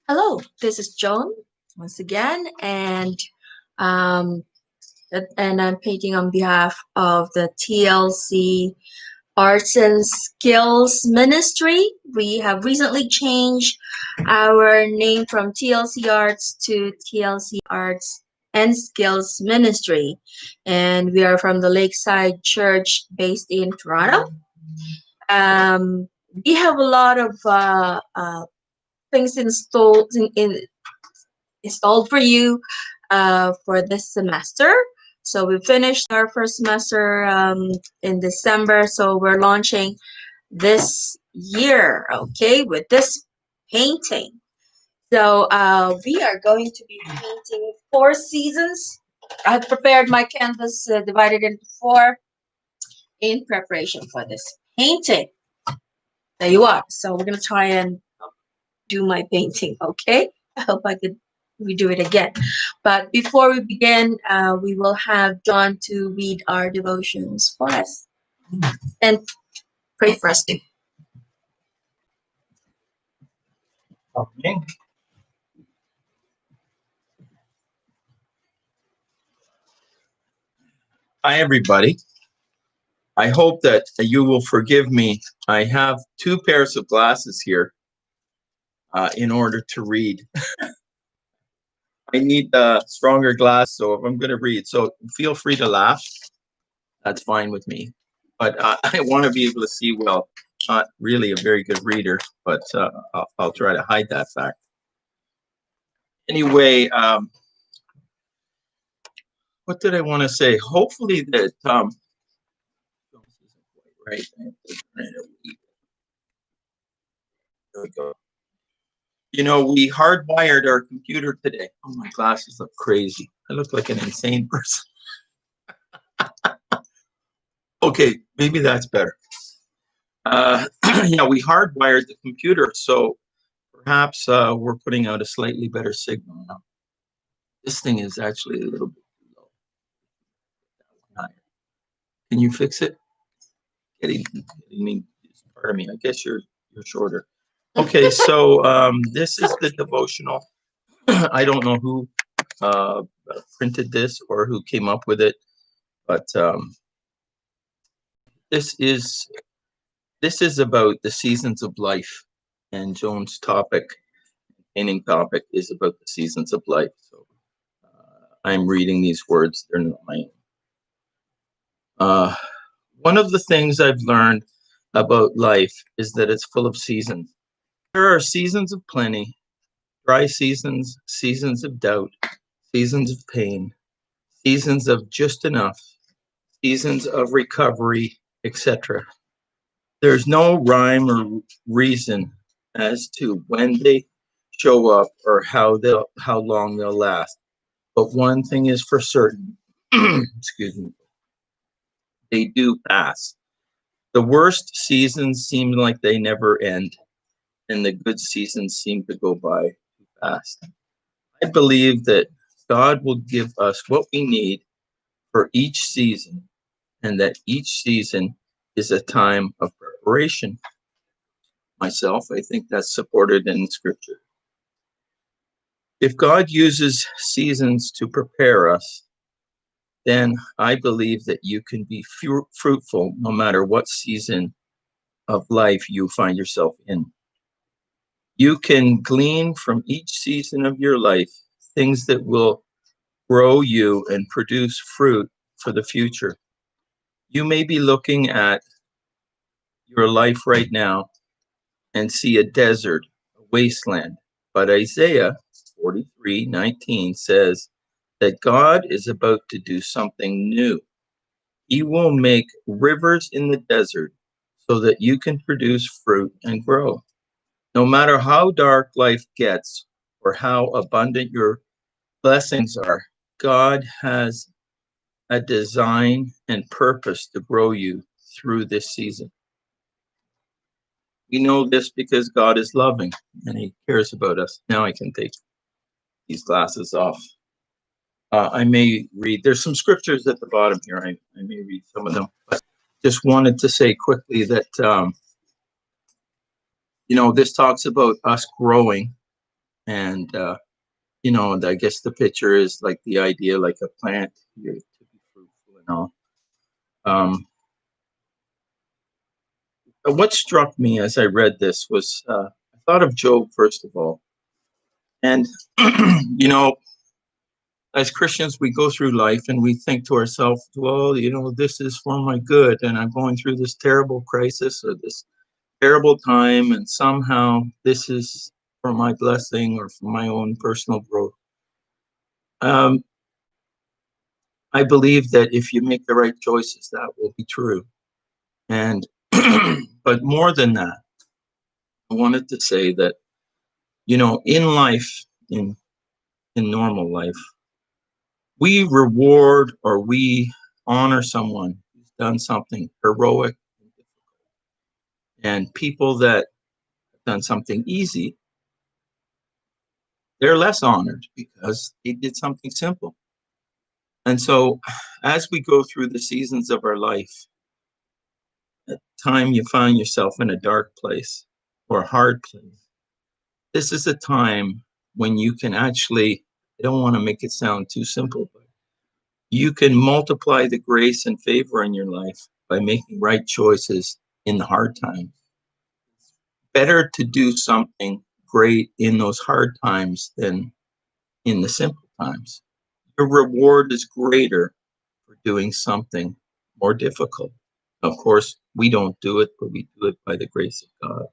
Hello, this is Joan once again, um, and I'm painting on behalf of the TLC Arts and Skills Ministry. We have recently changed our name from TLC Arts to TLC Arts and Skills Ministry, and we are from the Lakeside Church based in Toronto. Um, we have a lot of things installed for you for this semester. So we finished our first semester in December. So we're launching this year, okay, with this painting. So we are going to be painting 4 seasons. I've prepared my canvas divided into four in preparation for this painting. There you are. So we're going to try and do my painting, okay? I hope I could redo it again. But before we begin, we will have John to read our devotions for us and pray for us too. Okay. Hi, everybody. I hope that you will forgive me. I have two pairs of glasses here in order to read. I need stronger glasses, so if I'm going to read, so feel free to laugh. That's fine with me. But I want to be able to see well. Not really a very good reader, but I'll try to hide that fact. Anyway, what did I want to say? Hopefully that right. There we go. You know, we hardwired our computer today. Oh, my glasses look crazy. I look like an insane person. Okay, maybe that's better. Yeah, we hardwired the computer, so perhaps we're putting out a slightly better signal now. This thing is actually a little bit too low. Can you fix it? Pardon me. I guess you're shorter. Okay, so this is the devotional. I don't know who printed this or who came up with it, but this is about the seasons of life, and Joan's painting topic is about the seasons of life. So I'm reading these words; they're not my own. One of the things I've learned about life is that it's full of seasons. There are seasons of plenty, dry seasons, seasons of doubt, seasons of pain, seasons of just enough, seasons of recovery, etc. There's no rhyme or reason as to when they show up or how long they'll last. But one thing is for certain, excuse me, they do pass. The worst seasons seem like they never end, and the good seasons seem to go by too fast. I believe that God will give us what we need for each season, and that each season is a time of preparation. Myself, I think that's supported in Scripture. If God uses seasons to prepare us, then I believe that you can be fruitful no matter what season of life you find yourself in. You can glean from each season of your life things that will grow you and produce fruit for the future. You may be looking at your life right now and see a desert, a wasteland. But Isaiah 43:19 says that God is about to do something new. He will make rivers in the desert so that you can produce fruit and grow. No matter how dark life gets or how abundant your blessings are, God has a design and purpose to grow you through this season. We know this because God is loving and He cares about us. Now I can take these glasses off. I may read, there's some scriptures at the bottom here. I may read some of them, but just wanted to say quickly that, this talks about us growing. And I guess the picture is like the idea, like a plant, to be fruitful and all. What struck me as I read this was I thought of Job first of all, and as Christians, we go through life and we think to ourselves, well, this is for my good, and I'm going through this terrible crisis or this terrible time, and somehow this is for my blessing or for my own personal growth. Um, I believe that if you make the right choices, that will be true. And but more than that, I wanted to say that in life, in normal life, we reward or we honor someone who's done something heroic, and people that have done something easy, they're less honored because they did something simple. And so, as we go through the seasons of our life, at the time you find yourself in a dark place or a hard place, this is a time when you can actually, I don't want to make it sound too simple, but you can multiply the grace and favor in your life by making right choices in the hard times. It's better to do something great in those hard times than in the simple times. Your reward is greater for doing something more difficult. Of course, we don't do it, but we do it by the grace of God.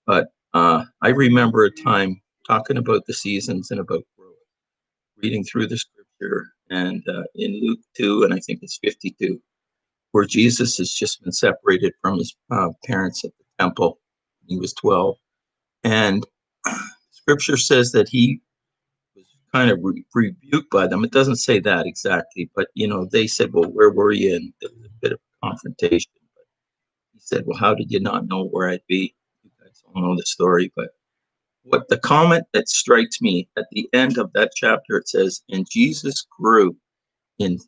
But I remember a time talking about the seasons and about growth, reading through the scripture, and in Luke 2, and I think it's 52, where Jesus has just been separated from his parents at the temple. He was 12. And scripture says that he was kind of rebuked by them. It doesn't say that exactly, but they said, well, where were you? And there was a bit of confrontation. But he said, well, how did you not know where I'd be? You guys all know the story. But what the comment that strikes me at the end of that chapter, it says, and Jesus grew in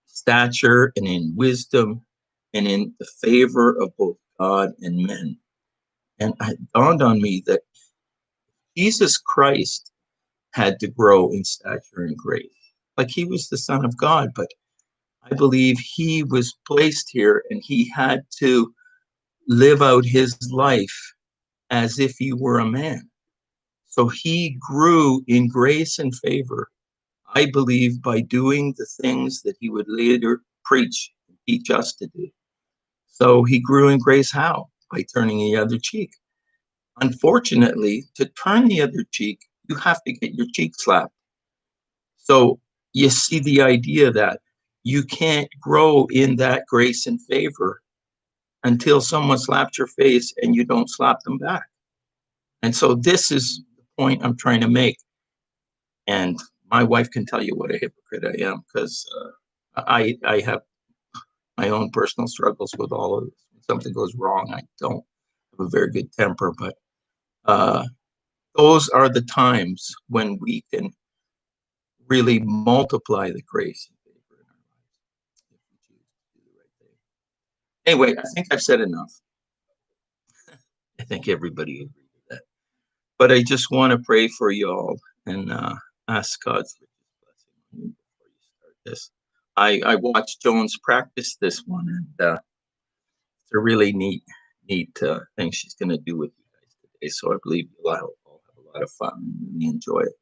stature and in wisdom and in the favor of both God and men. And it dawned on me that Jesus Christ had to grow in stature and grace. Like he was the Son of God, but I believe he was placed here and he had to live out his life as if he were a man. So he grew in grace and favor, I believe, by doing the things that he would later preach and teach us to do. So he grew in grace how? By turning the other cheek. Unfortunately, to turn the other cheek, you have to get your cheek slapped. So you see the idea that you can't grow in that grace and favor until someone slaps your face and you don't slap them back. And so this is the point I'm trying to make. And my wife can tell you what a hypocrite I am because I have my own personal struggles with all of this. When something goes wrong, I don't have a very good temper, but uh, those are the times when we can really multiply the grace and favor in our lives if we choose to do the right thing. Anyway, I think I've said enough. I think everybody agrees with that. But I just want to pray for you all and ask God's richest blessing on you before you start this. I watched Jones practice this one, and it's a really neat thing she's going to do with you guys today. So I believe you'll all have a lot of fun and really enjoy it.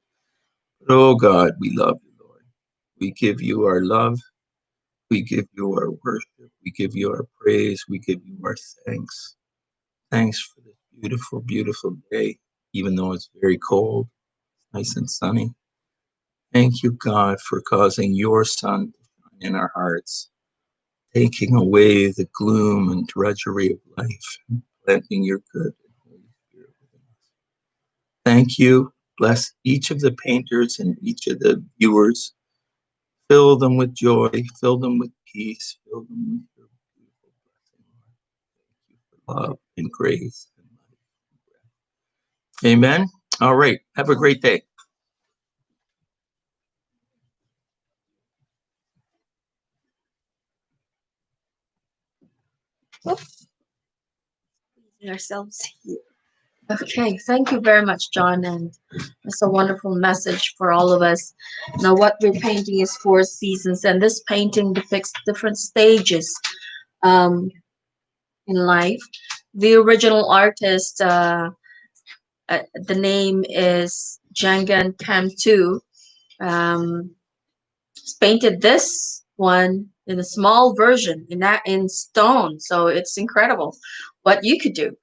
But oh God, we love you, Lord. We give you our love. We give you our worship. We give you our praise. We give you our thanks. Thanks for this beautiful, beautiful day, even though it's very cold, nice and sunny. Thank you, God, for causing your sun to shine in our hearts, taking away the gloom and drudgery of life, and planting your good and Holy Spirit within us. Thank you. Bless each of the painters and each of the viewers. Fill them with joy, fill them with peace, fill them with your beautiful blessing, Lord. Thank you for love and grace and life and breath. Amen. All right. Have a great day. Ourselves here. Okay, thank you very much, John, and it's a wonderful message for all of us. Now, what we're painting is four seasons, and this painting depicts different stages um, in life. The original artist, the name is Jangan Camtu. Um, painted this one in a small version in stone, so it's incredible what you could do.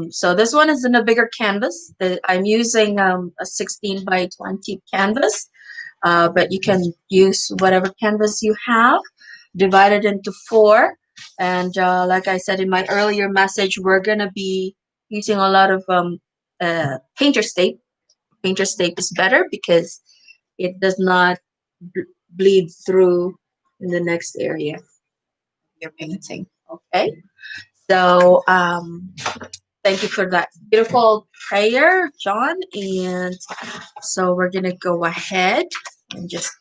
So this one is in a bigger canvas. I'm using a 16 by 20 canvas, but you can use whatever canvas you have, divided into four. And like I said in my earlier message, we're going to be using a lot of painter's tape. Painter's tape is better because it does not bleed through in the next area you're painting. Okay. So thank you for that beautiful prayer, John. And so we're going to go ahead and just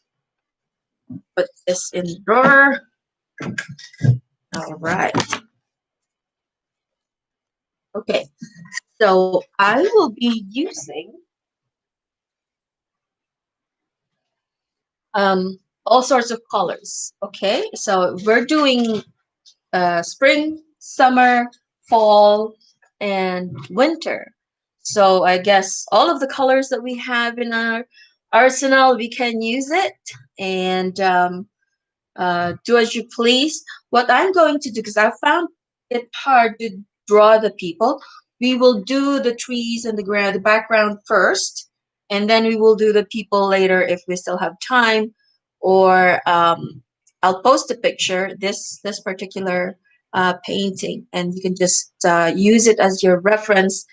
put this in the drawer. All right. Okay. So I will be using all sorts of colors. Okay. So we're doing spring, summer, fall, and winter. So I guess all of the colors that we have in our arsenal, we can use it. And do as you please. What I'm going to do, because I found it hard to draw the people, we will do the trees and the background first, and then we will do the people later if we still have time. Or I'll post a picture, this particular painting, and you can just use it as your reference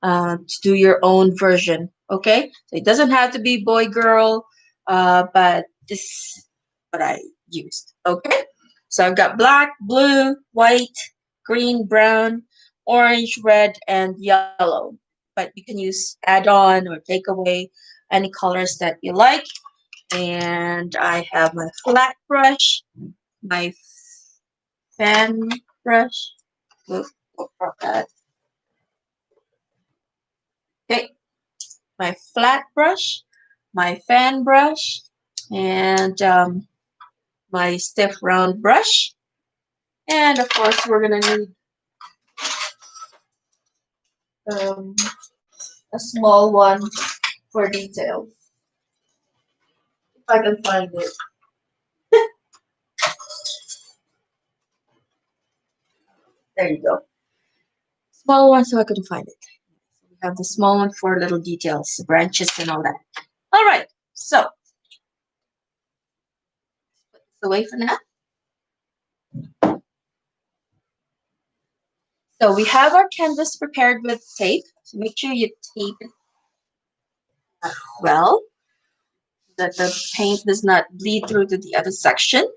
to do your own version. Okay, so it doesn't have to be boy girl, but this is what I used. Okay, so I've got black, blue, white, green, brown, orange, red, and yellow. But you can use add on or take away any colors that you like. And I have my flat brush, my fan brush. Oops, that. Okay, my flat brush, my fan brush, and my stiff round brush. And of course, we're gonna need um, a small one for details. If I can find it. There you go. Small one so I couldn't find it. So we have the small one for little details, branches and all that. All right, so put this away for now. So we have our canvas prepared with tape. So make sure you tape it well, that the paint does not bleed through to the other section.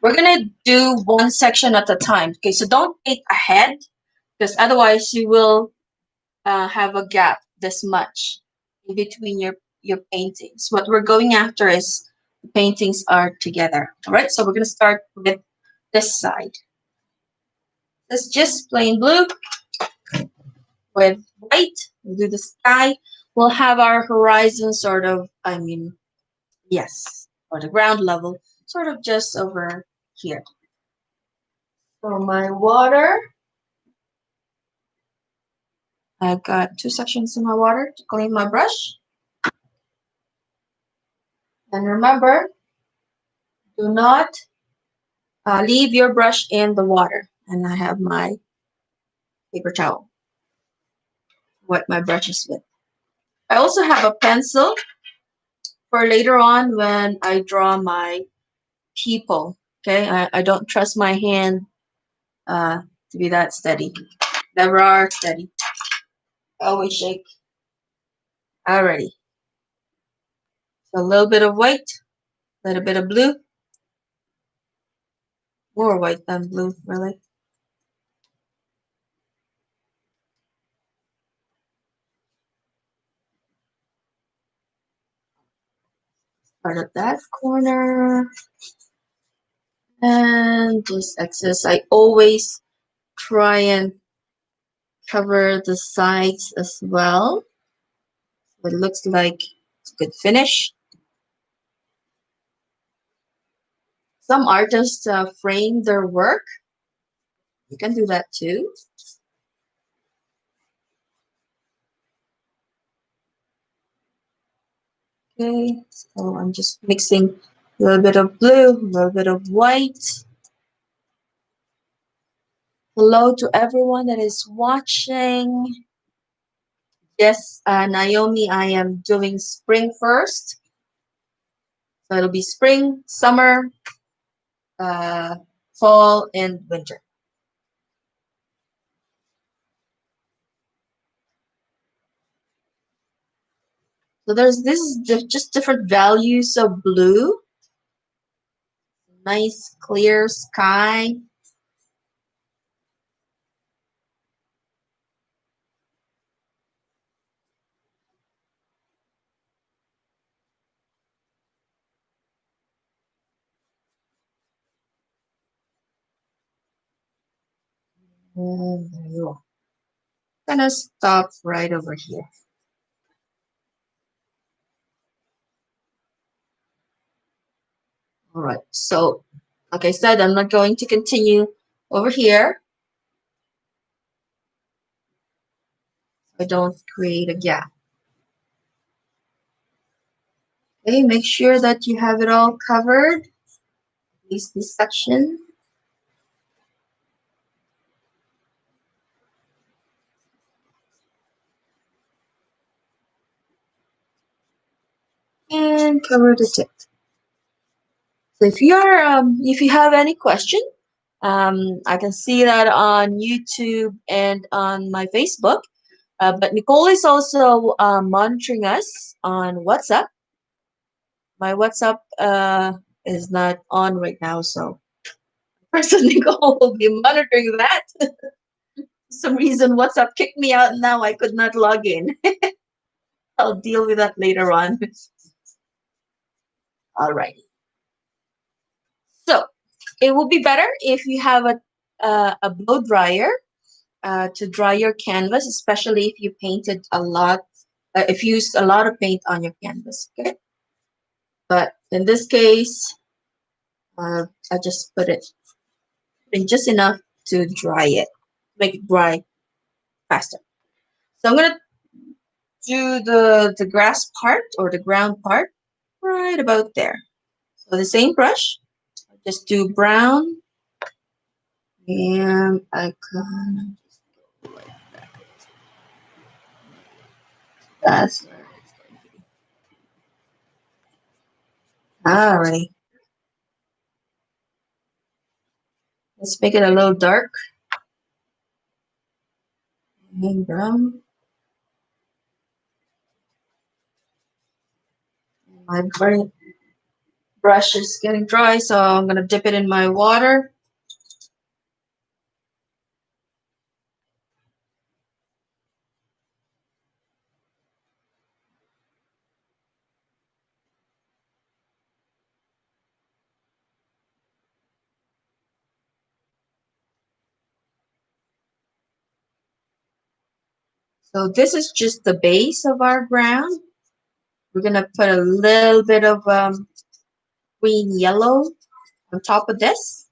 We're gonna do one section at a time. Okay, so don't paint ahead because otherwise you will have a gap this much in between your paintings. What we're going after is the paintings are together. All right, so we're gonna start with this side. It's just plain blue with white. We'll do the sky. We'll have our horizon sort of, yes, or the ground level, sort of just over here. So my water, I've got two sections in my water to clean my brush. And remember, do not leave your brush in the water. And I have my paper towel, wet my brushes with. I also have a pencil for later on when I draw my people. Okay, I don't trust my hand to be that steady. Never are steady. Always shake. Alrighty. So a little bit of white, a little bit of blue. More white than blue, really. Part of that corner. And this excess, I always try and cover the sides as well. So it looks like it's a good finish. Some artists frame their work. You can do that too. Okay, so I'm just mixing a little bit of blue, a little bit of white. Hello to everyone that is watching. Yes, Naomi, I am doing spring first. So it'll be spring, summer, uh, fall, and winter. So this is just different values of blue. Nice clear sky. And there you go. Gonna stop right over here. All right. So, like I said, I'm not going to continue over here. I don't create a gap. Okay, make sure that you have it all covered, at least this section. And cover the tip. So if you have any question, I can see that on YouTube and on my Facebook. But Nicole is also monitoring us on WhatsApp. My WhatsApp is not on right now, so person Nicole will be monitoring that. For some reason, WhatsApp kicked me out, and now I could not log in. I'll deal with that later on. All right. So it will be better if you have a blow dryer to dry your canvas, especially if you painted a lot, if you used a lot of paint on your canvas. Okay. But in this case, I just put it in just enough to dry it, make it dry faster. So I'm gonna do the grass part or the ground part right about there. So the same brush, just do brown, and I can that's alright. Let's make it a little dark and brown. My brush is getting dry, so I'm gonna dip it in my water. So this is just the base of our ground. We're gonna put a little bit of green yellow on top of this.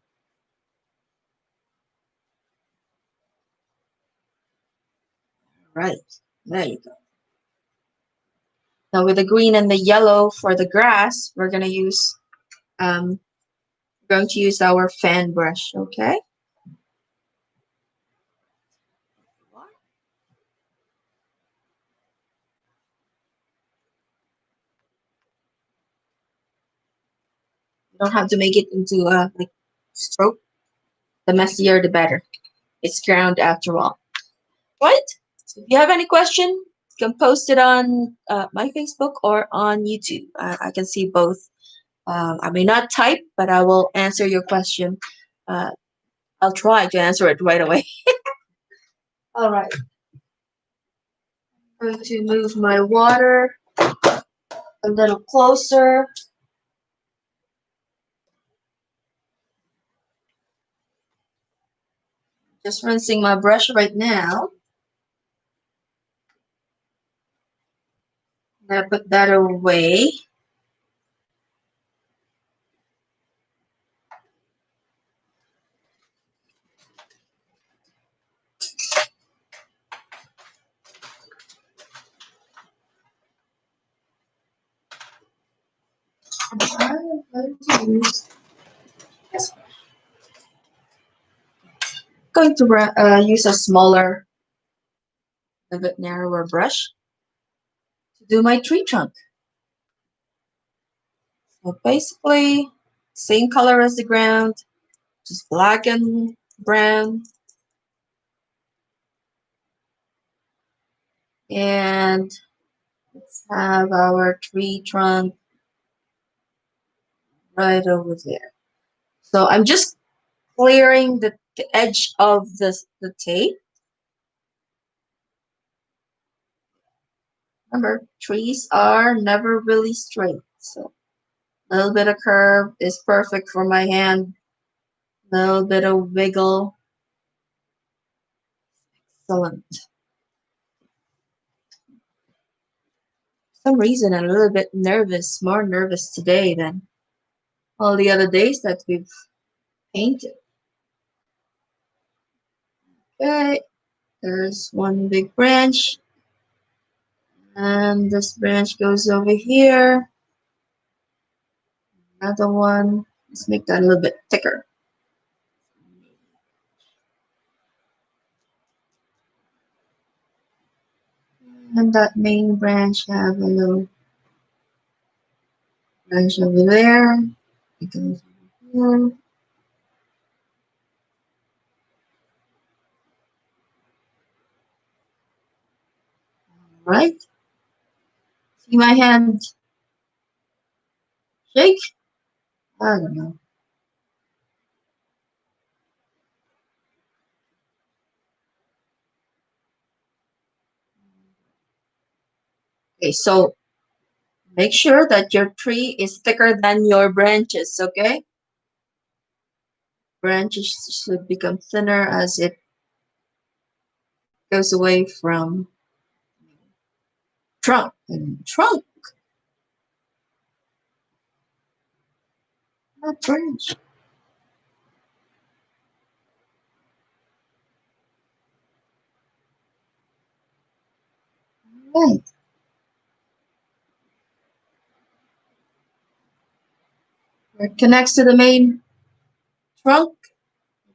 Right, there you go. Now with the green and the yellow for the grass, we're gonna use our fan brush, okay? You don't have to make it into a like stroke. The messier, the better. It's ground after all. Right? So if you have any question, you can post it on my Facebook or on YouTube. I can see both. I may not type, but I will answer your question. Uh, I'll try to answer it right away. All right. I'm going to move my water a little closer. Just rinsing my brush right now. I put that away. I'm going to use a smaller, a bit narrower brush to do my tree trunk. So basically, same color as the ground, just black and brown. And let's have our tree trunk right over there. So I'm just clearing the edge of the tape. Remember, trees are never really straight. So a little bit of curve is perfect for my hand. A little bit of wiggle. Excellent. For some reason, I'm a little bit nervous, more nervous today than all the other days that we've painted. Okay, there's one big branch. And this branch goes over here. Another one. Let's make that a little bit thicker. And that main branch have a little branch over there. It goes over here. Right? See my hand shake? I don't know. Okay, so make sure that your tree is thicker than your branches, okay? Branches should become thinner as it goes away from trunk. And trunk, not branch. Right. Where it connects to the main trunk,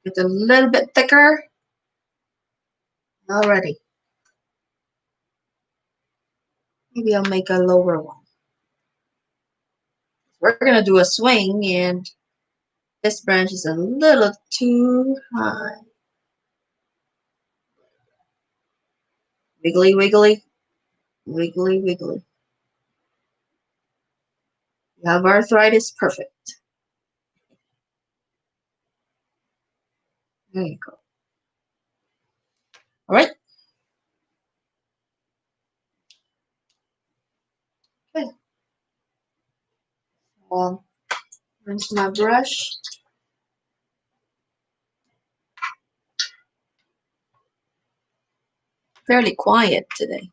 get a little bit thicker. Already. Maybe I'll make a lower one. We're gonna do a swing, and this branch is a little too high. Wiggly, wiggly, wiggly, wiggly. You have arthritis, perfect. There you go. All right. Okay. Well, rinse my brush. Fairly quiet today.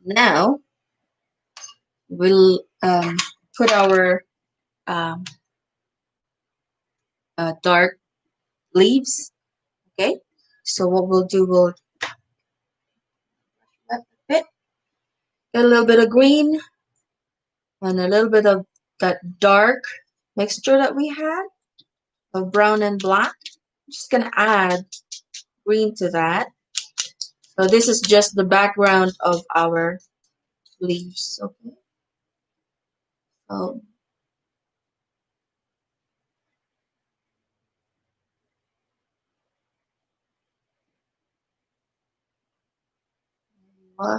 Now we'll put our um, dark leaves. Okay. So what we'll do, we'll get a little bit of green and a little bit of that dark mixture that we had of brown and black. I'm just gonna add green to that. So this is just the background of our leaves. Okay. So uh,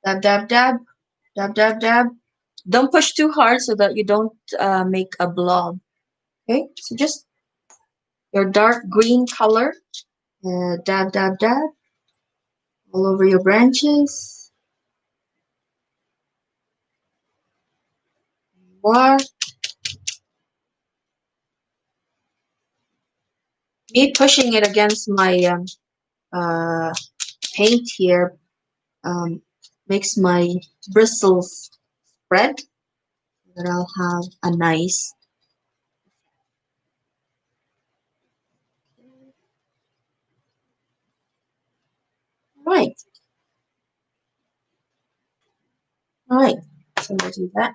dab, dab, dab, dab, dab, dab. Don't push too hard so that you don't make a blob. Okay. So just your dark green color. Dab, dab, dab all over your branches. More. Me pushing it against my paint here makes my bristles spread, that I'll have a nice. Right. All right. So we'll do that.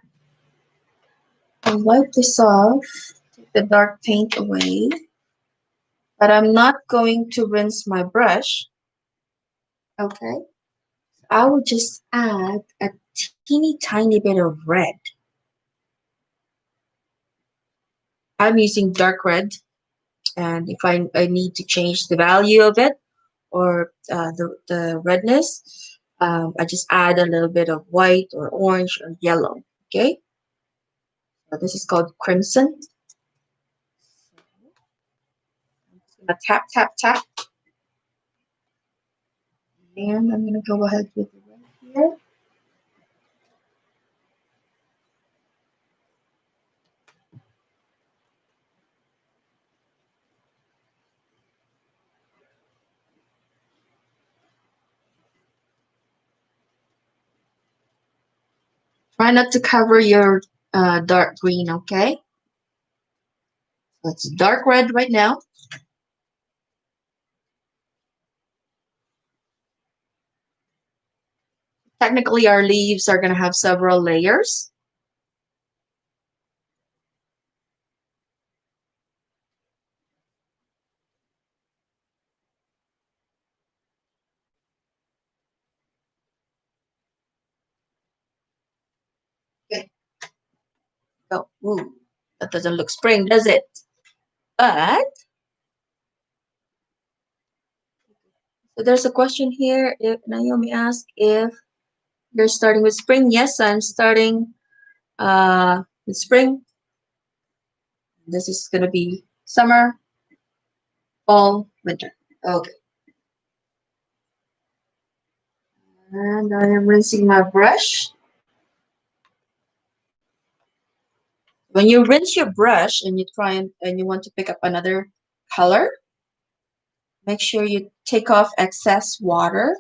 I'll wipe this off, take the dark paint away, but I'm not going to rinse my brush. Okay. I will just add a teeny tiny bit of red. I'm using dark red, and if I need to change the value of it or the redness, I just add a little bit of white or orange or yellow. Okay. So this is called crimson. I'm just gonna tap, tap, tap. And I'm gonna go ahead with the red here. Try not to cover your dark green, okay? So it's dark red right now. Technically, our leaves are gonna have several layers. Okay. Oh, ooh, that doesn't look spring, does it? But so there's a question here. If Naomi asked if you're starting with spring. Yes, I'm starting with spring. This is gonna be summer, fall, winter. Okay. And I am rinsing my brush. When you rinse your brush and you try and you want to pick up another color, make sure you take off excess water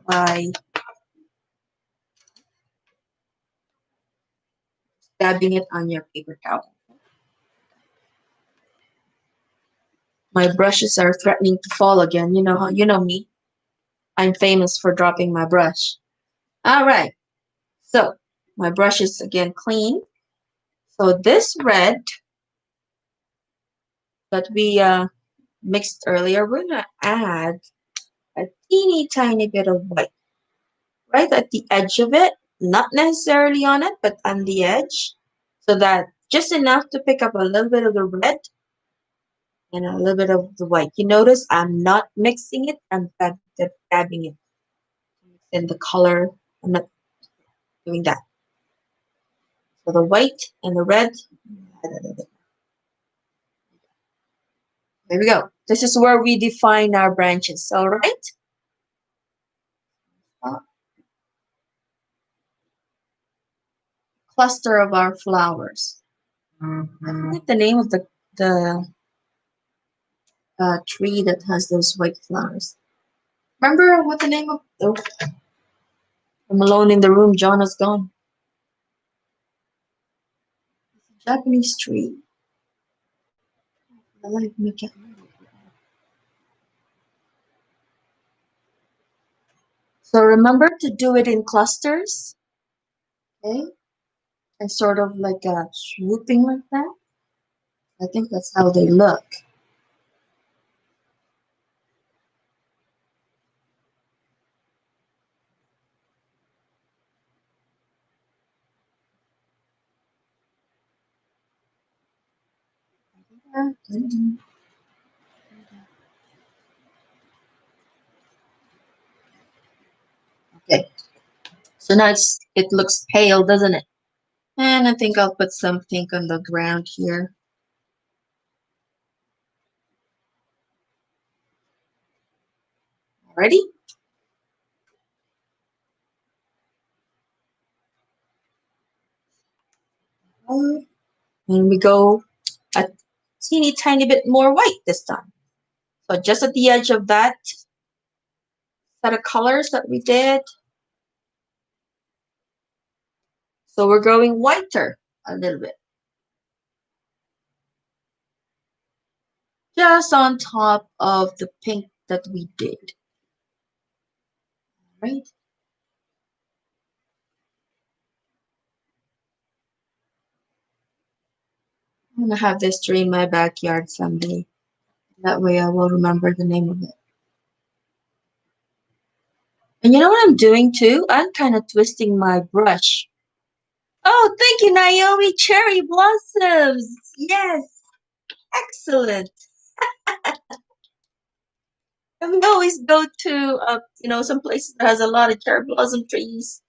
by dabbing it on your paper towel. My brushes are threatening to fall again. You know me. I'm famous for dropping my brush. All right. So my brush is again clean. So this red that we mixed earlier, we're gonna add a teeny tiny bit of white right at the edge of it, not necessarily on it, but on the edge, so that just enough to pick up a little bit of the red and a little bit of the white. You notice I'm not mixing it, I'm dabbing it in the color. I'm not doing that. So the white and the red. There we go. This is where we define our branches, all right? Cluster of our flowers. I forget the name of the tree that has those white flowers. Remember what the name of? Oh, I'm alone in the room. John is gone. It's a Japanese tree. I like me can't remember. So remember to do it in clusters, okay? And sort of like a swooping like that. I think that's how they look. Okay. So now it looks pale, doesn't it? And I think I'll put some pink on the ground here. Ready? And we go a teeny tiny bit more white this time. So just at the edge of that set of colors that we did. So we're going whiter a little bit. Just on top of the pink that we did. Right? I'm gonna have this tree in my backyard someday. That way I will remember the name of it. And you know what I'm doing too? I'm kind of twisting my brush. Oh, thank you, Naomi. Cherry blossoms. Yes, excellent. And we always go to, some places that has a lot of cherry blossom trees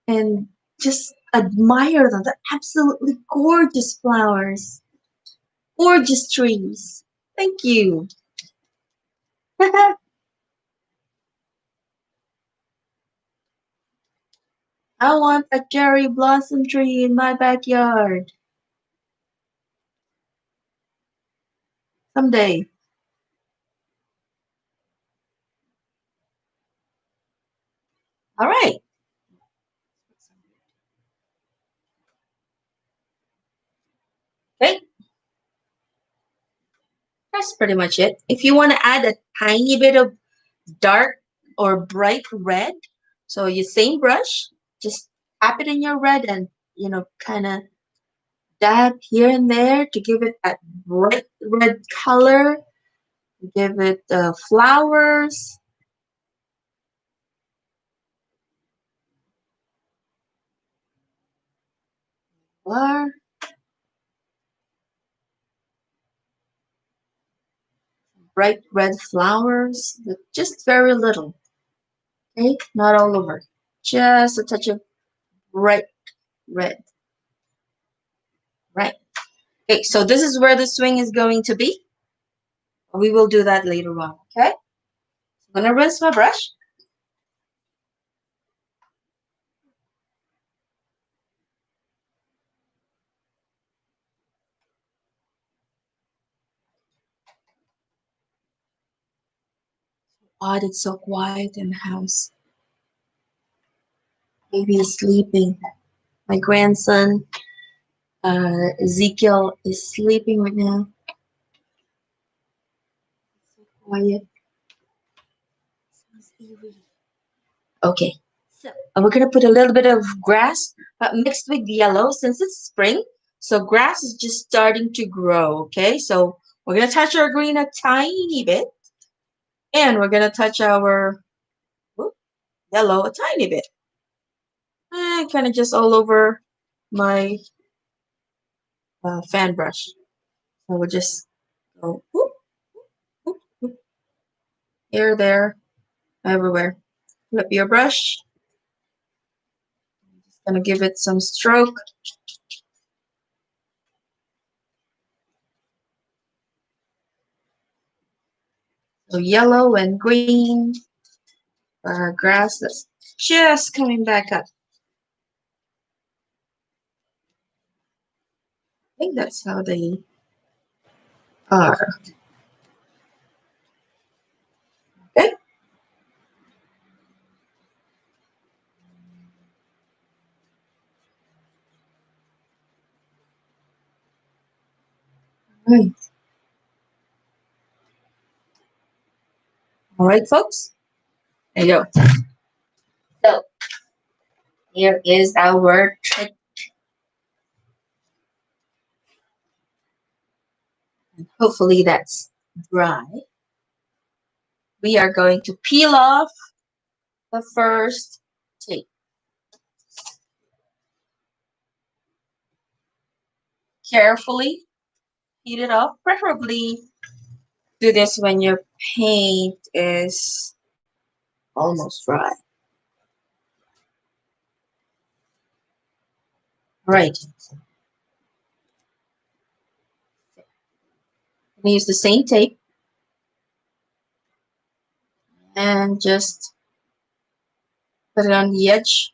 and just admire them. They're absolutely gorgeous flowers, gorgeous trees. Thank you. I want a cherry blossom tree in my backyard someday. All right. Okay, that's pretty much it. If you want to add a tiny bit of dark or bright red, so your same brush, just tap it in your red and, kind of dab here and there to give it that bright red color. Give it flowers. Or bright red flowers, but just very little. Okay, not all over. Just a touch of bright red. Right. Okay, so this is where the swing is going to be. We will do that later on. Okay. I'm gonna rinse my brush. Odd, it's so quiet in the house. Baby is sleeping. My grandson, Ezekiel, is sleeping right now. So quiet. Okay, so we're gonna put a little bit of grass mixed with yellow since it's spring. So grass is just starting to grow. Okay, so we're gonna touch our green a tiny bit, and we're gonna touch our yellow a tiny bit. And kind of just all over my fan brush. So we'll just go whoop, whoop, whoop, here, there, everywhere. Flip your brush. Just gonna give it some stroke. So yellow and green grass that's just coming back up. I think that's how they are. Okay. Right. All right, folks. There you go. So here is our trick. Hopefully that's dry. We are going to peel off the first tape. Carefully peel it off. Preferably do this when your paint is almost dry. Right. I'm going to use the same tape and just put it on the edge.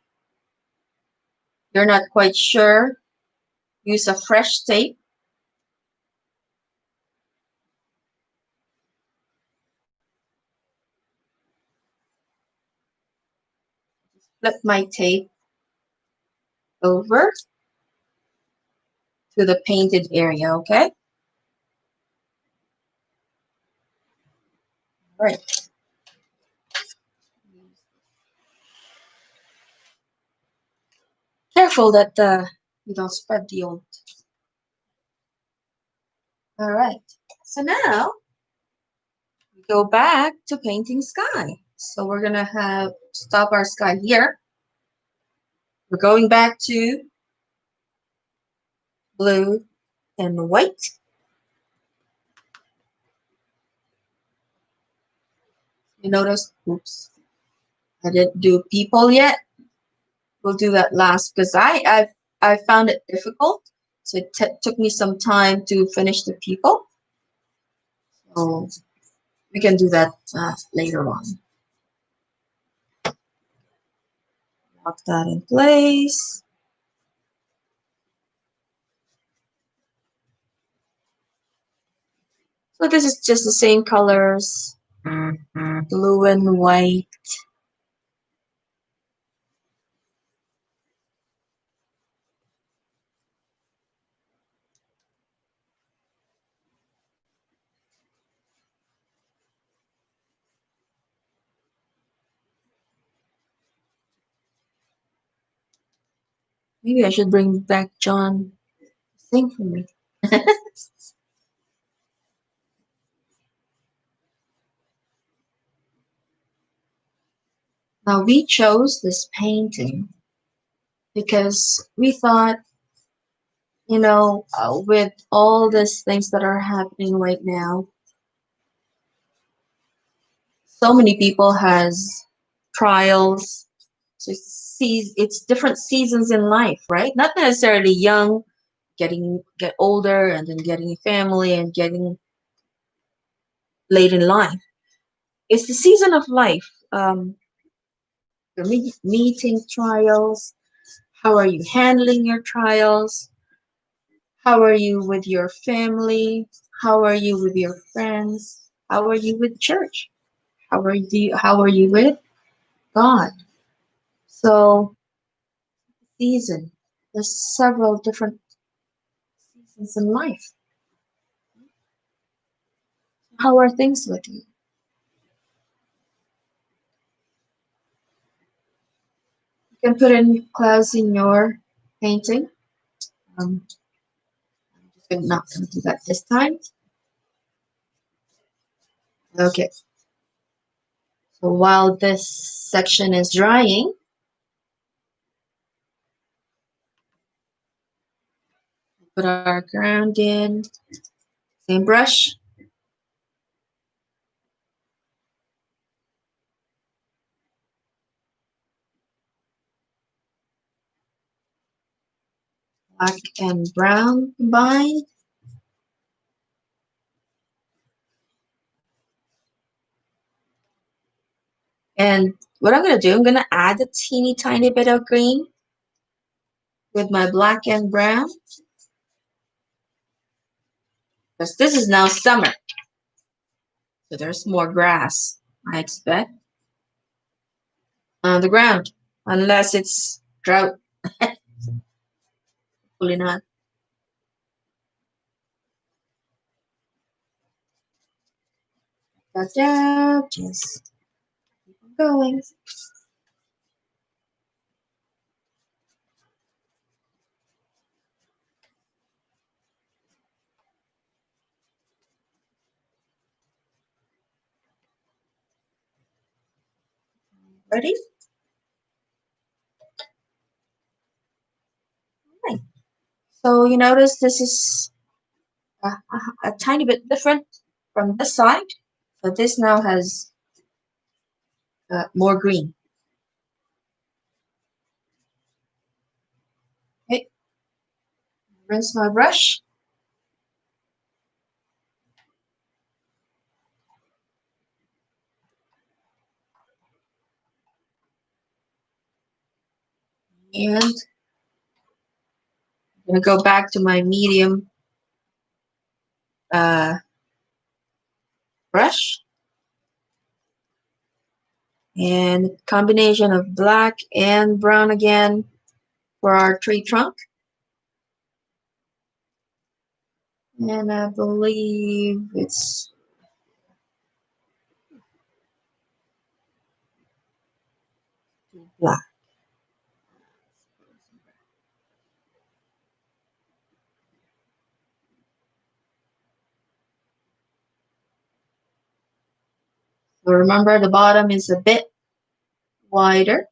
You're not quite sure, use a fresh tape. flip my tape over to the painted area, okay? All right. Careful that you don't spread the old. All right. So now we go back to painting sky. So we're gonna have stop our sky here. We're going back to blue and white. You notice, oops, I didn't do people yet. We'll do that last because I found it difficult. So it took me some time to finish the people. So we can do that later on. Lock that in place. So this is just the same colors, blue and white. Maybe I should bring back John to sing for me. Now we chose this painting because we thought, with all these things that are happening right now, so many people has trials. So it's different seasons in life, right? Not necessarily young, get older, and then getting a family and getting late in life. It's the season of life. You're meeting trials. How are you handling your trials? How are you with your family? How are you with your friends? How are you with church? How are you with God? So season. There's several different seasons in life. How are things with you? You can put in clouds in your painting. I'm not going to do that this time. Okay. So while this section is drying, put our ground in. Same brush. Black and brown combined. And what I'm going to do, I'm going to add a teeny tiny bit of green with my black and brown. Because this is now summer. So there's more grass, I expect, on the ground. Unless it's drought. Hopefully not. Just keep on going. Ready? Right. So you notice this is a tiny bit different from this side. So this now has more green. Okay, rinse my brush. And I'm going to go back to my medium brush. And combination of black and brown again for our tree trunk. And I believe it's black. So remember the bottom is a bit wider.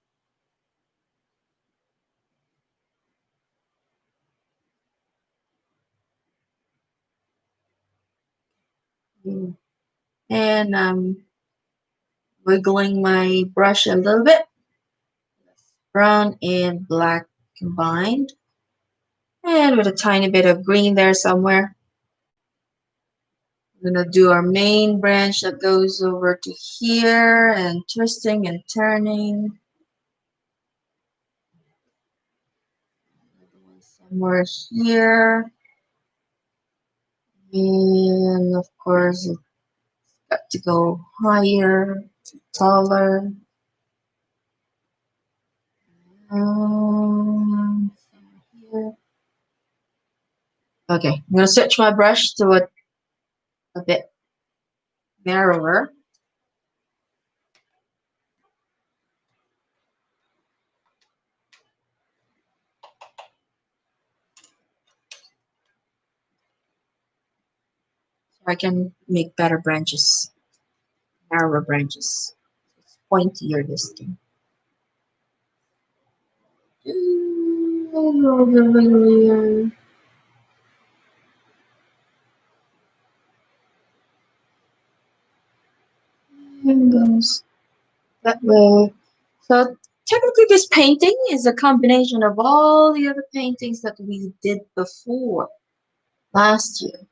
And wiggling my brush a little bit. Brown and black combined. And with a tiny bit of green there somewhere. We're going to do our main branch that goes over to here and twisting and turning. Somewhere here. And of course, it's got to go higher, taller. Here. Okay, I'm going to switch my brush to a bit narrower. So I can make better branches, narrower branches. It's pointier this thing. And goes that way. So technically this painting is a combination of all the other paintings that we did before last year.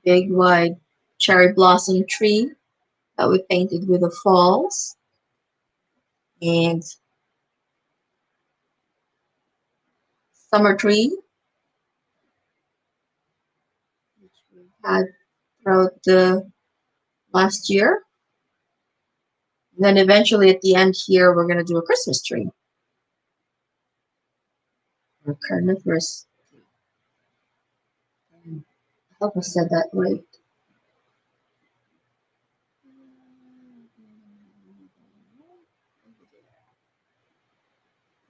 Big wide cherry blossom tree that we painted with the falls. And summer tree, which we had throughout the last year. And then eventually at the end here, we're going to do a Christmas tree. Or carnivorous. I hope I said that right.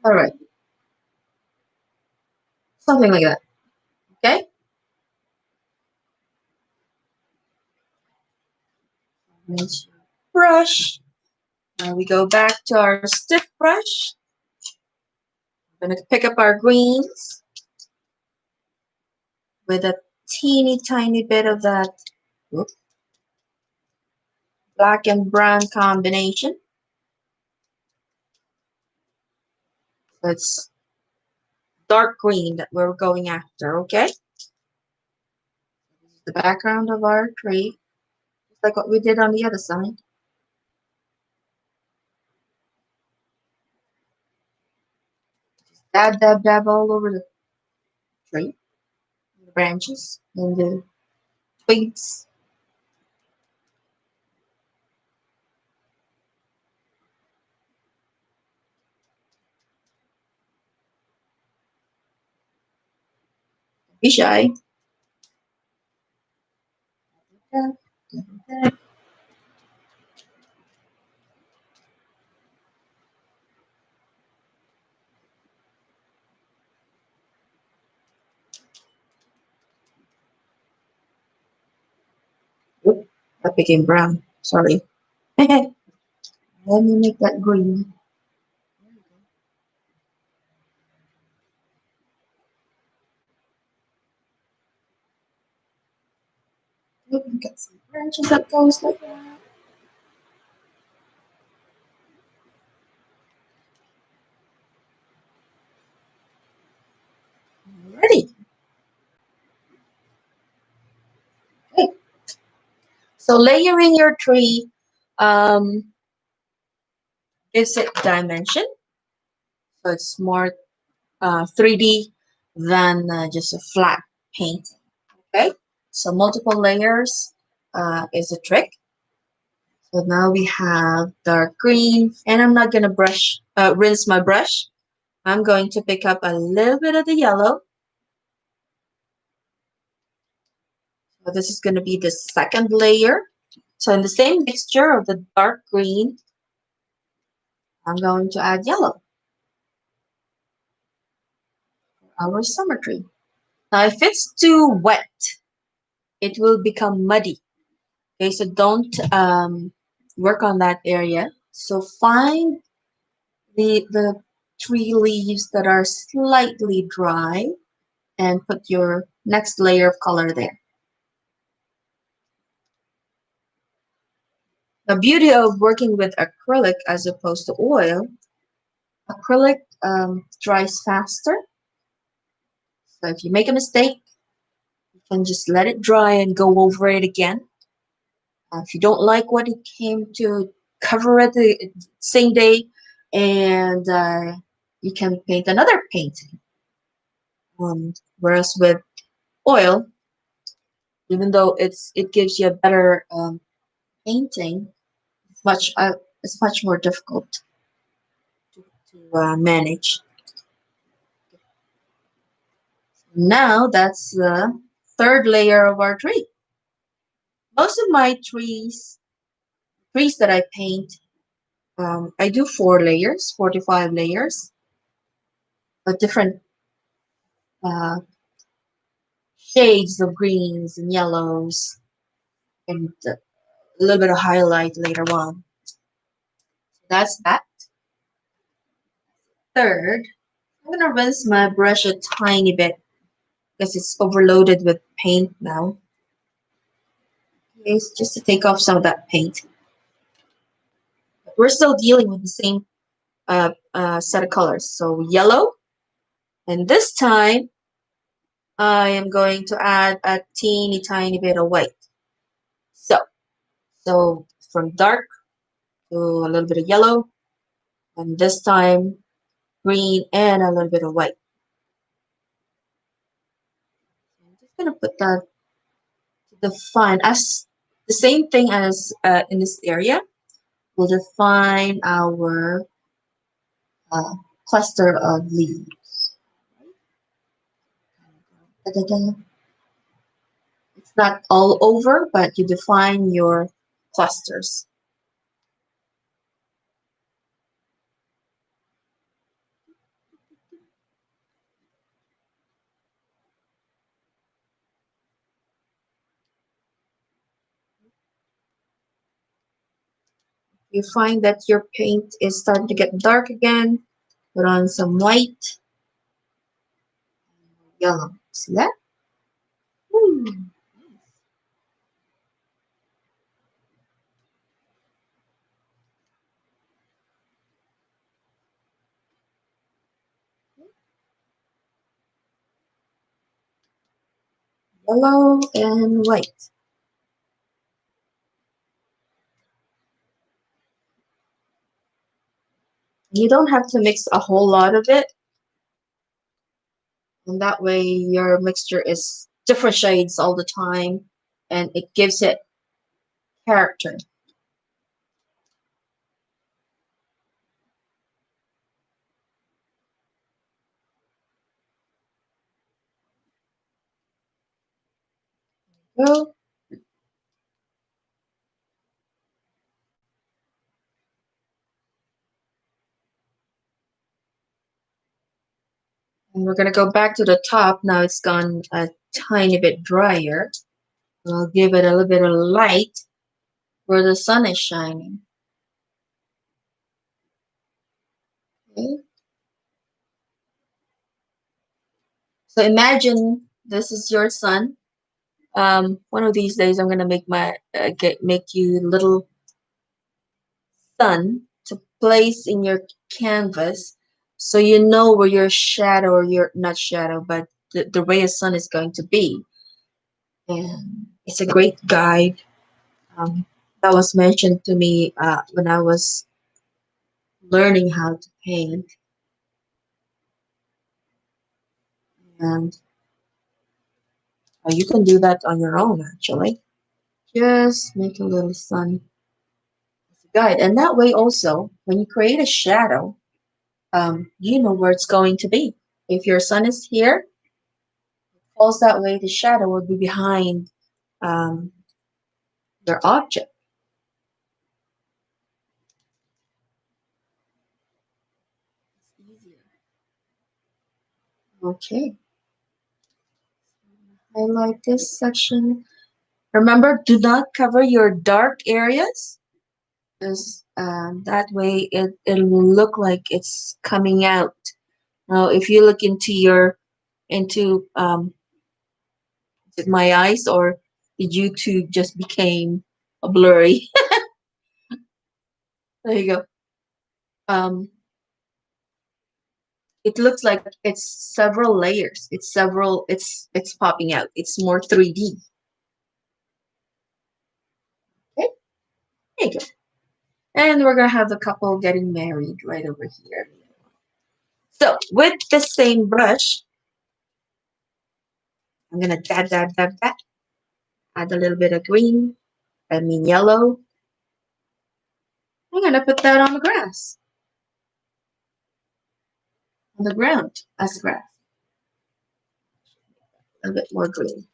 All right. Something like that. Okay? Brush. Now we go back to our stiff brush. We're going to pick up our greens with a teeny tiny bit of that black and brown combination. So it's dark green that we're going after, okay? This is the background of our tree, just like what we did on the other side. Dab, dab, dab all over the tree, the branches, and the twigs. Be shy. Dab, dab, dab. Oop, that became brown. Sorry. Let me make that green. Look, we got some branches that goes like that. Ready. Okay. So layering your tree gives it dimension. So it's more 3D than just a flat paint. Okay. So multiple layers is a trick. So now we have dark green, and I'm not gonna rinse my brush. I'm going to pick up a little bit of the yellow. So this is gonna be the second layer. So in the same mixture of the dark green, I'm going to add yellow for our summer tree. Now if it's too wet, it will become muddy. Okay, so don't work on that area. So find the tree leaves that are slightly dry and put your next layer of color there. The beauty of working with acrylic as opposed to oil, acrylic dries faster. So if you make a mistake, you can just let it dry and go over it again. If you don't like what it came to, cover it the same day, and you can paint another painting. Whereas with oil, even though it gives you a better painting, it's much more difficult to manage. Now that's the third layer of our tree. Most of my trees that I paint, I do 4 layers, 4 to 5 layers, but different uh, shades of greens and yellows, and a little bit of highlight later on. So that's that. Third, I'm gonna rinse my brush a tiny bit because it's overloaded with paint now. Okay, it's just to take off some of that paint. But we're still dealing with the same set of colors. So yellow, and this time I am going to add a teeny tiny bit of white. So from dark to a little bit of yellow, and this time green and a little bit of white. I'm just gonna put that to define as the same thing as in this area. We'll define our uh, cluster of leaves. Da-da-da. It's not all over, but you define your clusters. You find that your paint is starting to get dark again, put on some white, yellow. See that? Ooh. Yellow and white. You don't have to mix a whole lot of it, and that way your mixture is different shades all the time, and it gives it character. So, and we're gonna go back to the top. Now it's gone a tiny bit drier. I'll give it a little bit of light where the sun is shining. Okay. So imagine this is your sun. One of these days, I'm gonna make you little sun to place in your canvas, so you know where your shadow or your not shadow, but the ray of sun is going to be. And it's a great guide. That was mentioned to me when I was learning how to paint, and you can do that on your own actually. Just make a little sun as a guide. And that way also, when you create a shadow, you know where it's going to be. If your sun is here, falls that way, the shadow will be behind um, your object. It's easier. Okay, highlight this section. Remember, do not cover your dark areas, because that way it'll look like it's coming out. Now, if you look into is it my eyes, or did YouTube just became a blurry? There you go. Um, it looks like it's several layers. It's popping out. It's more 3D. Okay, there you go. And we're gonna have the couple getting married right over here. So with the same brush, I'm gonna dab, dab, dab, dab. Add a little bit of green, I mean yellow. I'm gonna put that on the grass, on the ground as grass. A bit more green.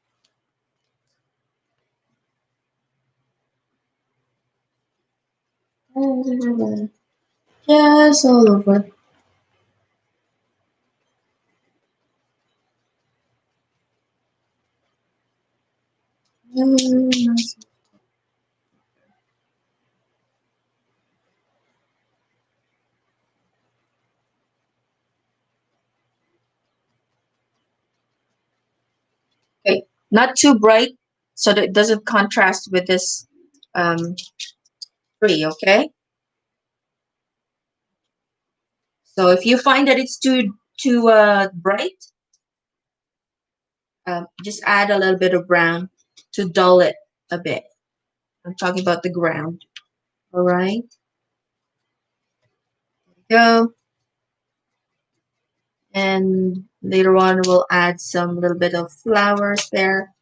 Just all over. Okay, not too bright so that it doesn't contrast with this um, tree, okay? So if you find that it's too bright, just add a little bit of brown to dull it a bit. I'm talking about the ground. All right, go. And later on, we'll add some little bit of flowers there.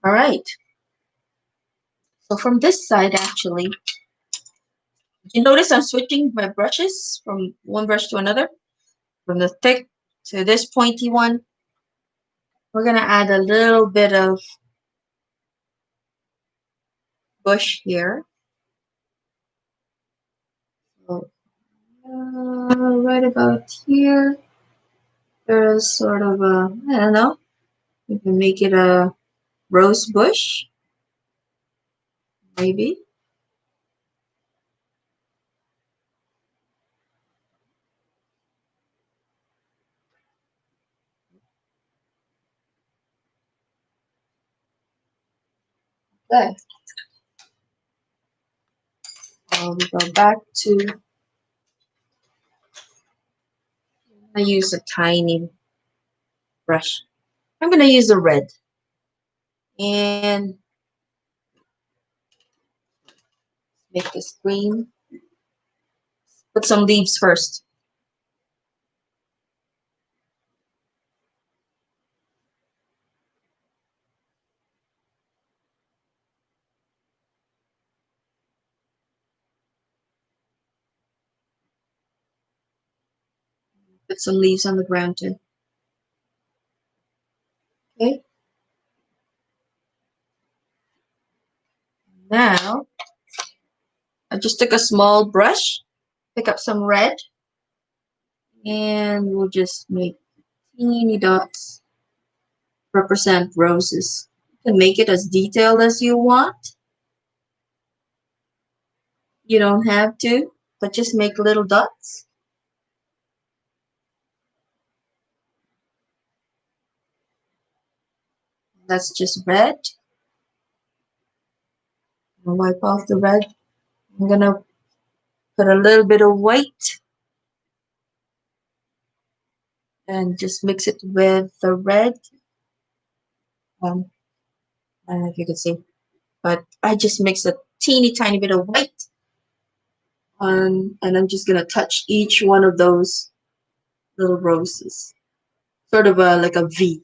All right. So from this side, actually, you notice I'm switching my brushes from one brush to another, from the thick to this pointy one. We're gonna add a little bit of bush here. So, right about here, there's sort of a, I don't know, you can make it a rose bush, maybe. Okay. We go back to, I use a tiny brush. I'm gonna use a red and make this green. Put some leaves first. Put some leaves on the ground too. Okay. Now, I just took a small brush, pick up some red, and we'll just make teeny dots, represent roses. You can make it as detailed as you want. You don't have to, but just make little dots. That's just red. I'll wipe off the red. I'm gonna put a little bit of white and just mix it with the red. I don't know if you can see, but I just mix a teeny tiny bit of white and I'm just gonna touch each one of those little roses, sort of like a V.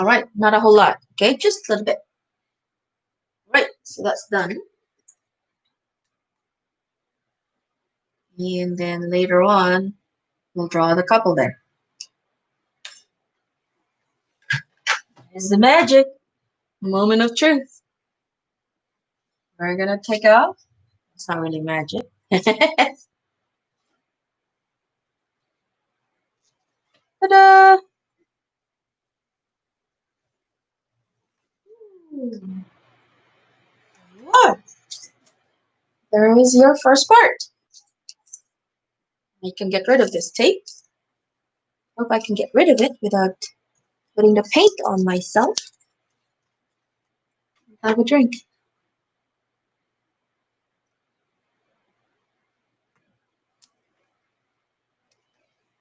All right, not a whole lot. Okay, just a little bit. All right, so that's done. And then later on, we'll draw the couple there. Here's the magic. Moment of truth. We're gonna take off. It's not really magic. Ta-da! What? There is your first part. I can get rid of this tape. Hope I can get rid of it without putting the paint on myself. Have a drink.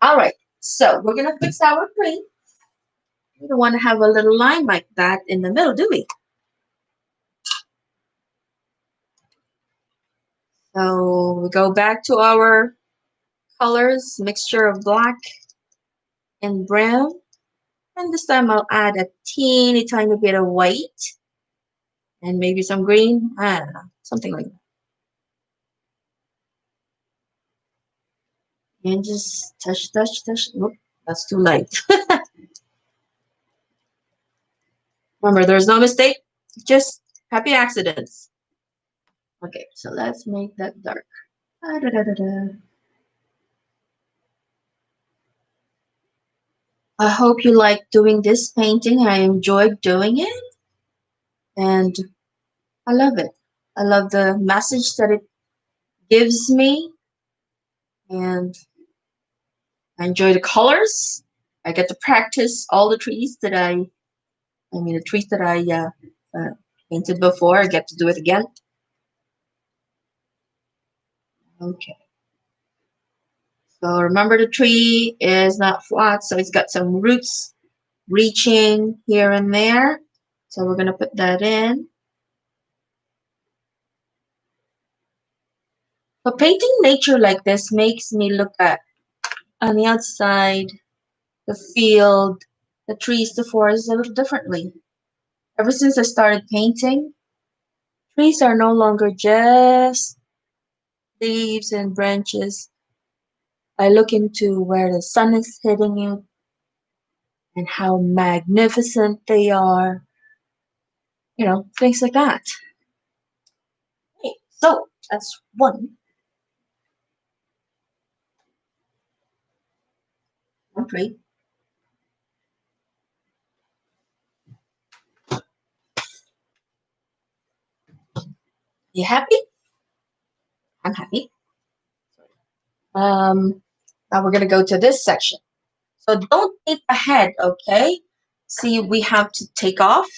All right, so we're gonna fix our cream. We don't want to have a little line like that in the middle, do we? So we go back to our colors, mixture of black and brown. And this time I'll add a teeny tiny bit of white and maybe some green. I don't know, something like that. And just touch, touch, touch. Nope, that's too light. Remember, there's no mistake, just happy accidents. Okay, so let's make that dark. Da-da-da-da-da. I hope you like doing this painting. I enjoyed doing it and I love it. I love the message that it gives me and I enjoy the colors. I get to practice all the trees that the trees that I painted before. I get to do it again. Okay. So remember the tree is not flat, so it's got some roots reaching here and there. So we're going to put that in. But painting nature like this makes me look at on the outside, the field, the trees, the forest a little differently. Ever since I started painting, trees are no longer just leaves and branches. I look into where the sun is hitting it and how magnificent they are. Things like that. Okay, so that's one tree. You happy? I'm happy. Now we're gonna go to this section. So don't think ahead, okay? See, we have to take off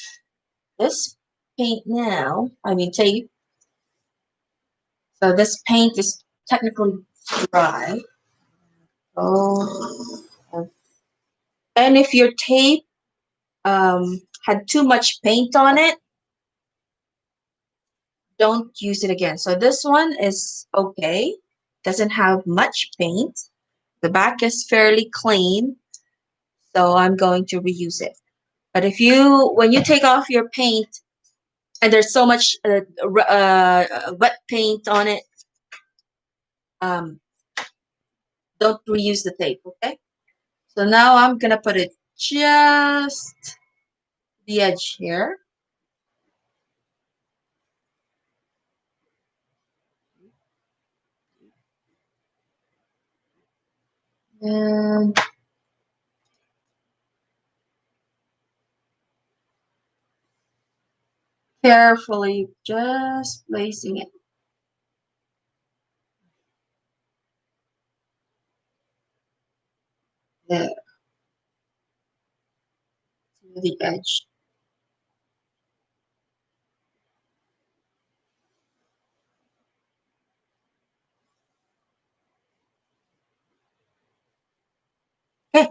this paint now. Tape. So this paint is technically dry. Oh, and if your tape had too much paint on it, don't use it again. So this one is okay. Doesn't have much paint. The back is fairly clean. So I'm going to reuse it. But when you take off your paint and there's so much wet paint on it, don't reuse the tape, okay? So now I'm gonna put it just the edge here. And carefully just placing it there to the edge. Okay.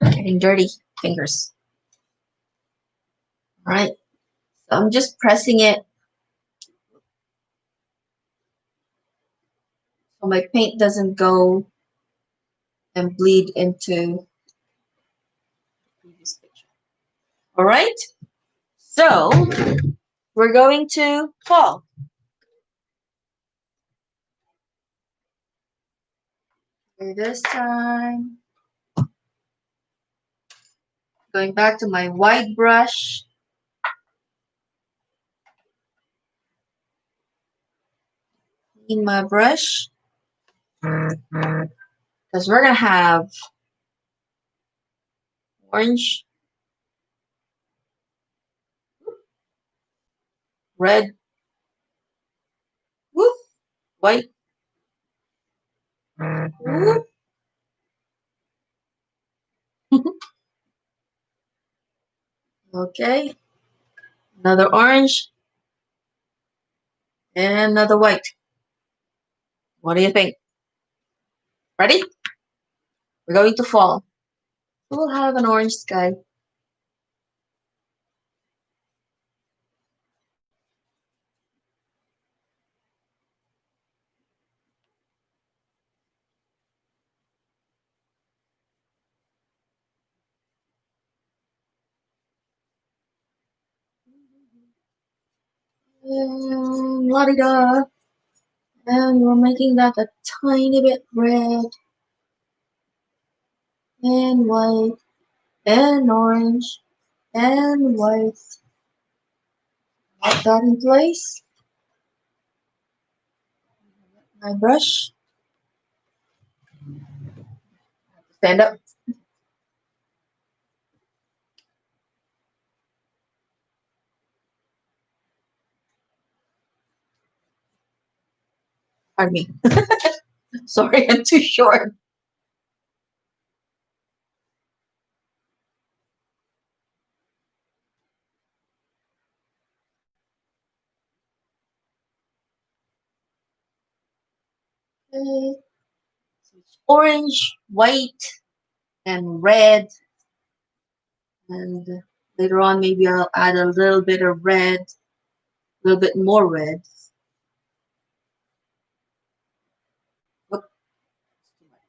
Getting dirty fingers. All right. So I'm just pressing it my paint doesn't go and bleed into the previous picture. All right, so we're going to fall. Okay, this time, going back to my white brush. Clean my brush. Because we're going to have orange, red, whoop, white, whoop. Okay, another orange, and another white. What do you think? Ready? We're going to fall. We'll have an orange sky. And la-di-da. And we're making that a tiny bit red and white and orange and white. Put that in place. My brush. Stand up. Pardon me. Sorry, I'm too short. Okay. So it's orange, white, and red. And later on, maybe I'll add a little bit of red, a little bit more red. Whoop, too much.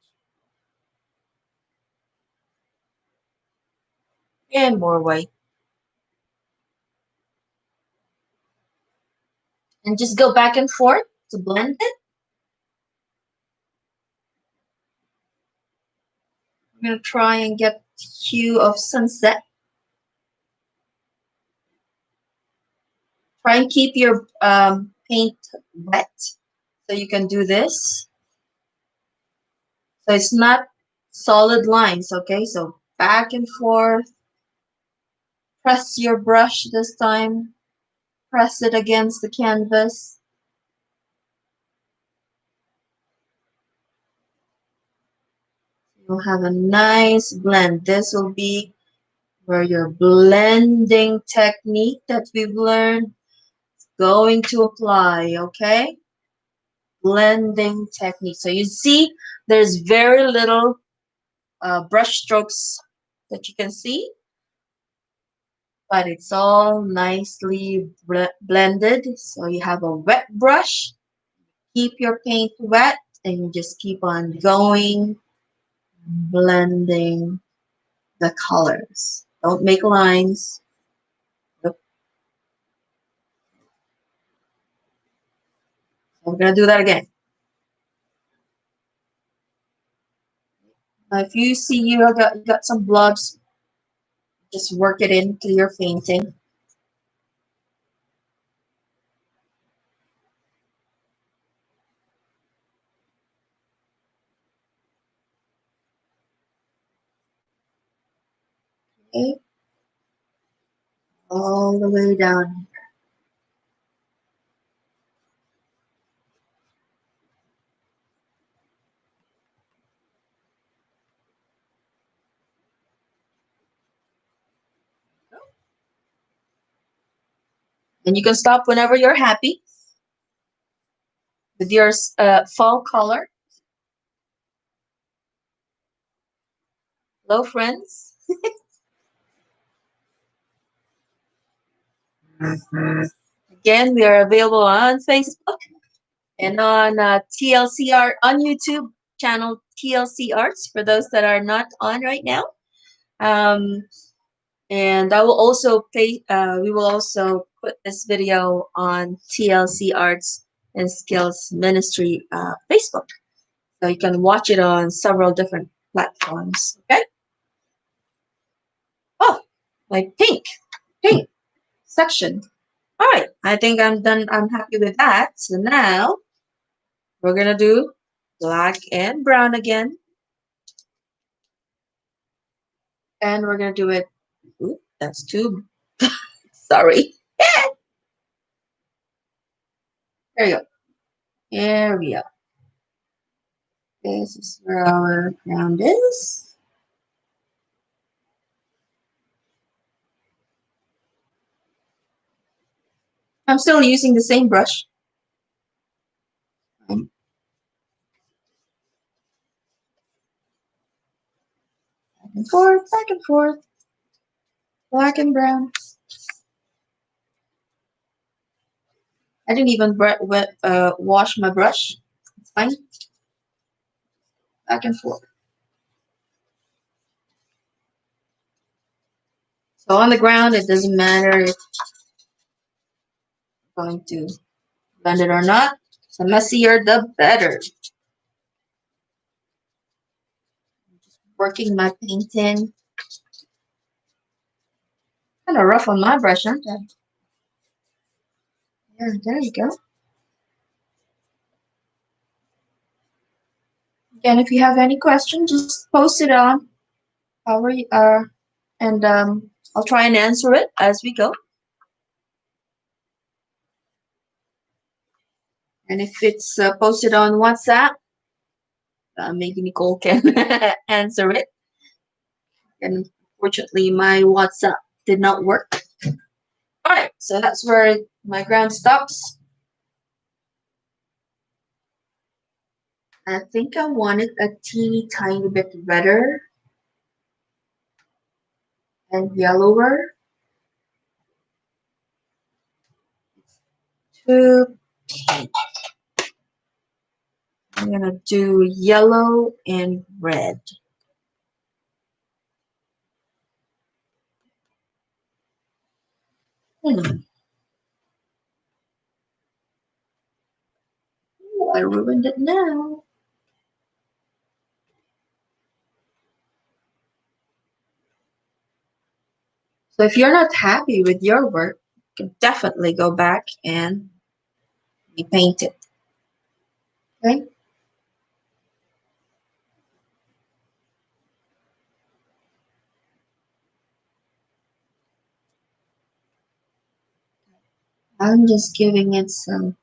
And more white. And just go back and forth to blend it. I'm going to try and get the hue of sunset. Try and keep your paint wet so you can do this. So it's not solid lines, okay? So back and forth. Press your brush this time. Press it against the canvas. You'll have a nice blend. This will be where your blending technique that we've learned is going to apply, okay? Blending technique. So you see there's very little brush strokes that you can see, but it's all nicely blended. So you have a wet brush. Keep your paint wet and you just keep on going, blending the colors. Don't make lines. Nope. I'm gonna do that again. If you see you got some blobs, just work it into your painting. Okay, all the way down. And you can stop whenever you're happy with your fall color. Hello, friends. Again, we are available on Facebook and on TLC Art on YouTube channel TLC Arts for those that are not on right now. Um, and I will also play. We will also put this video on TLC Arts and Skills Ministry Facebook, so you can watch it on several different platforms. Okay. Oh, my pink section. All right, I think I'm done. I'm happy with that. So now we're gonna do black and brown again, and we're gonna do it. Ooh, that's too. Sorry. There you go. There we go. This is where our ground is. I'm still using the same brush. Back and forth, back and forth, black and brown. I didn't even wash my brush. It's fine. Back and forth. So on the ground, it doesn't matter if I'm going to blend it or not. The messier, the better. Just working my paint in. Kind of rough on my brush, aren't I? There you go. Again, if you have any questions, just post it on our and I'll try and answer it as we go. And if it's posted on WhatsApp, maybe Nicole can answer it. And unfortunately, my WhatsApp did not work. All right, so that's where my ground stops. I think I want it a teeny tiny bit redder and yellower. Too pink. I'm gonna do yellow and red. Ooh, I ruined it now. So if you're not happy with your work, you can definitely go back and repaint it. Okay? I'm just giving it some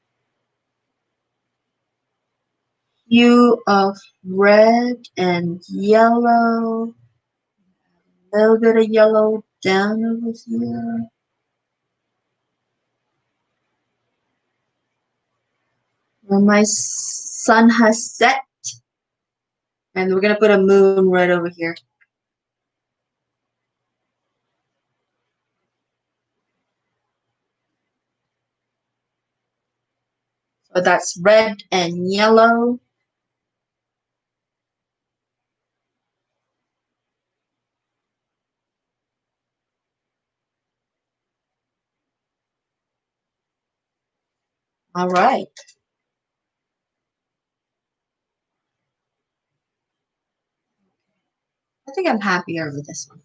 hue of red and yellow. A little bit of yellow down over here. Where my sun has set. And we're going to put a moon right over here. So that's red and yellow. All right. I think I'm happier with this one.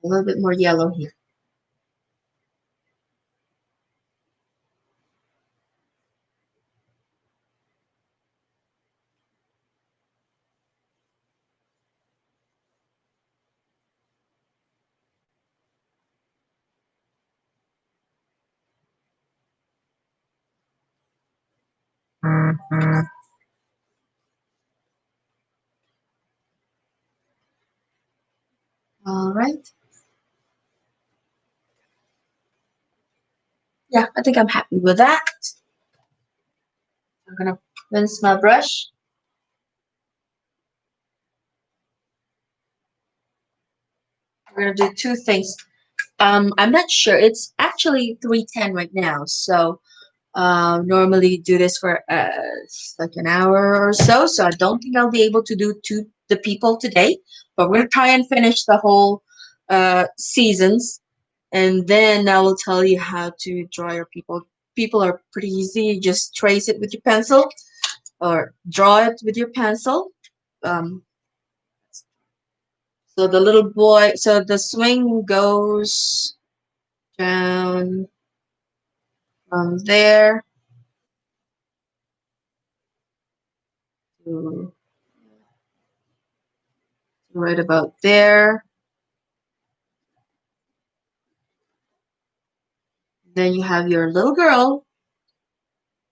A little bit more yellow here. All right. Yeah, I think I'm happy with that. I'm going to rinse my brush. We're gonna do two things. I'm not sure. It's actually 3:10 right now, so normally do this for like an hour or so. So I don't think I'll be able to do to the people today, but we're gonna try and finish the whole seasons, and then I will tell you how to draw your people. People are pretty easy. You just trace it with your pencil or draw it with your pencil. Um, so the little boy, so the swing goes down from there to right about there. Then you have your little girl,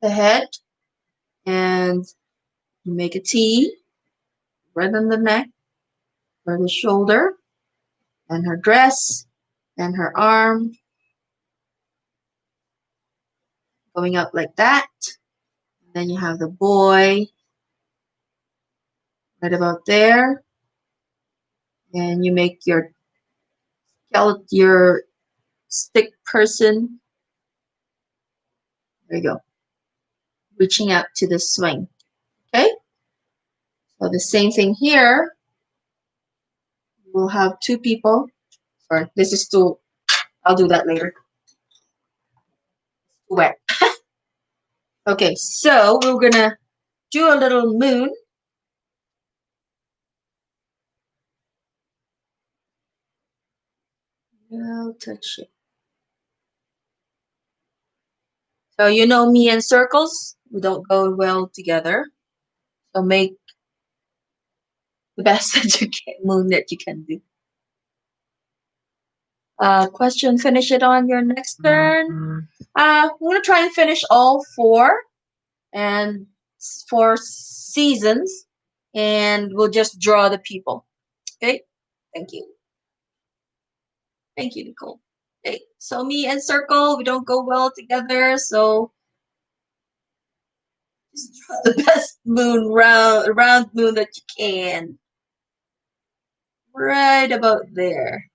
the head, and you make a T right on the neck or the shoulder, and her dress, and her arm going up like that. Then you have the boy right about there, and you make your skeleton, your stick person. There you go, reaching out to the swing. Okay, so the same thing here. We'll have two people. Sorry, this is too. I'll do that later. Too wet. Okay, so we're gonna do a little moon. No touch it. So you know me and circles, we don't go well together. So make the best that you can, moon that you can do. Question, finish it on your next turn. We're gonna try and finish all four and 4 seasons, and we'll just draw the people. Okay, thank you. Thank you, Nicole. Okay, so me and circle, we don't go well together, so just draw the best moon round moon that you can. Right about there.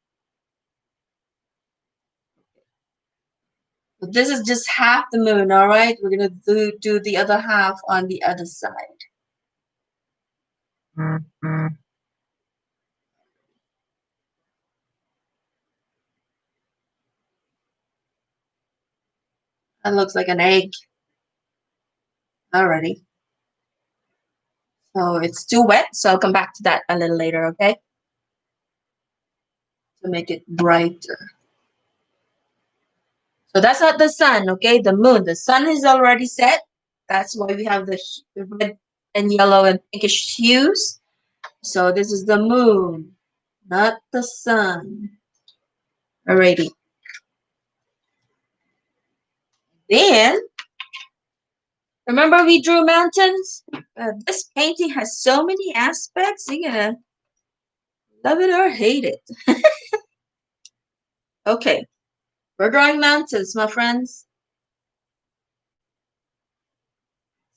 But this is just half the moon, all right? We're gonna do the other half on the other side. That looks like an egg already. So it's too wet, so I'll come back to that a little later, okay? To make it brighter. So that's not the sun, okay? The moon. The sun is already set. That's why we have the red and yellow and pinkish hues. So this is the moon, not the sun. Alrighty. Then, remember we drew mountains? This painting has so many aspects. You're gonna love it or hate it. Okay, we're drawing mountains, my friends.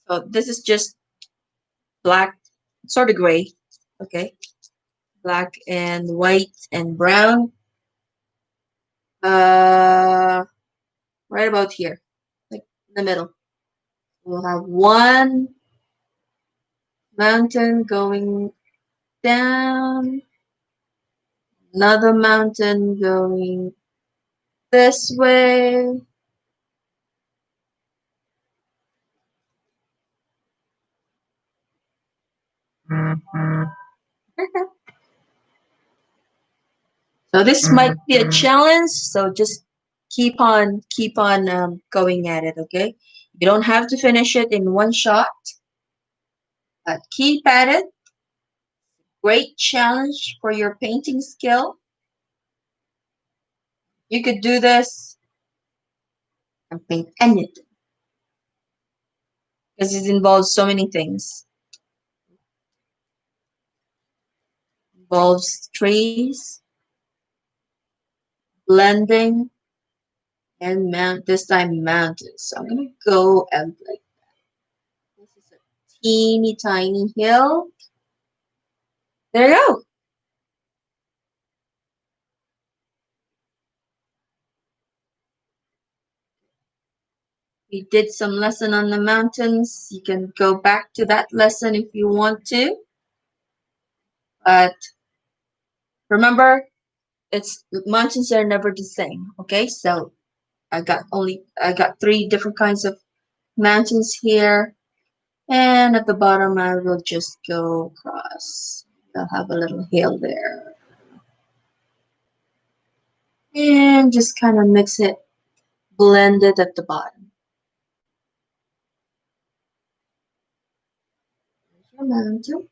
So this is just black, sort of gray. Okay, black and white and brown. Right about here, like in the middle. We'll have one mountain going down, another mountain going this way. So this might be a challenge. So just keep on going at it. Okay, you don't have to finish it in one shot, but keep at it. Great challenge for your painting skill. You could do this and paint anything because it involves so many things. Involves trees, blending, and this time mountains. So I'm gonna go and like this is a teeny tiny hill. There you go. We did some lesson on the mountains. You can go back to that lesson if you want to. But remember, mountains are never the same. Okay, so I got 3 different kinds of mountains here. And at the bottom, I will just go across. I'll have a little hill there. And just kind of mix it, blend it at the bottom. There's your mountain.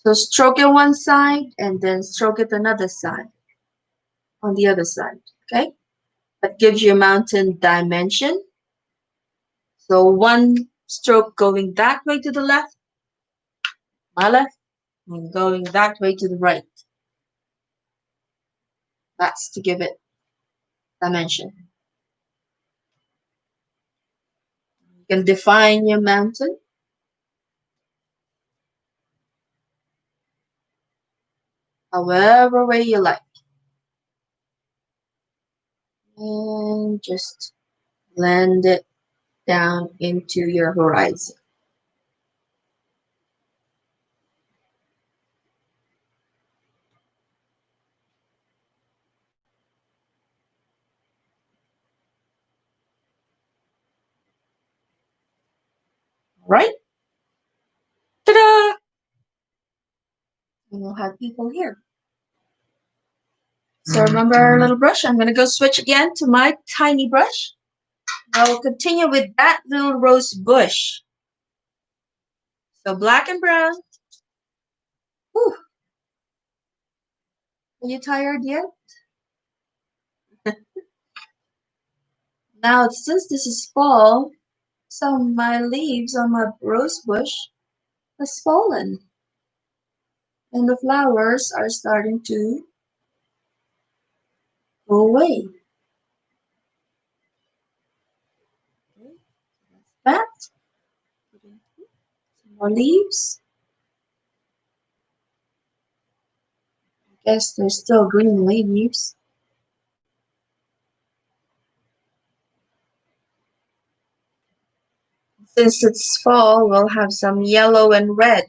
So stroke it one side and then stroke it another side on the other side. Okay? That gives you a mountain dimension. So one stroke going that way to the left, my left, and going that way to the right. That's to give it dimension. You can define your mountain however way you like. And just blend it down into your horizon. All right? Ta-da! And we'll have people here. So remember our little brush? I'm going to go switch again to my tiny brush. I will continue with that little rose bush. So black and brown. Whew. Are you tired yet? Now, since this is fall, some of my leaves on my rose bush has fallen. And the flowers are starting to go away. Okay, that's that. Some more leaves. I guess there's still green leaves. Since it's fall, we'll have some yellow and red.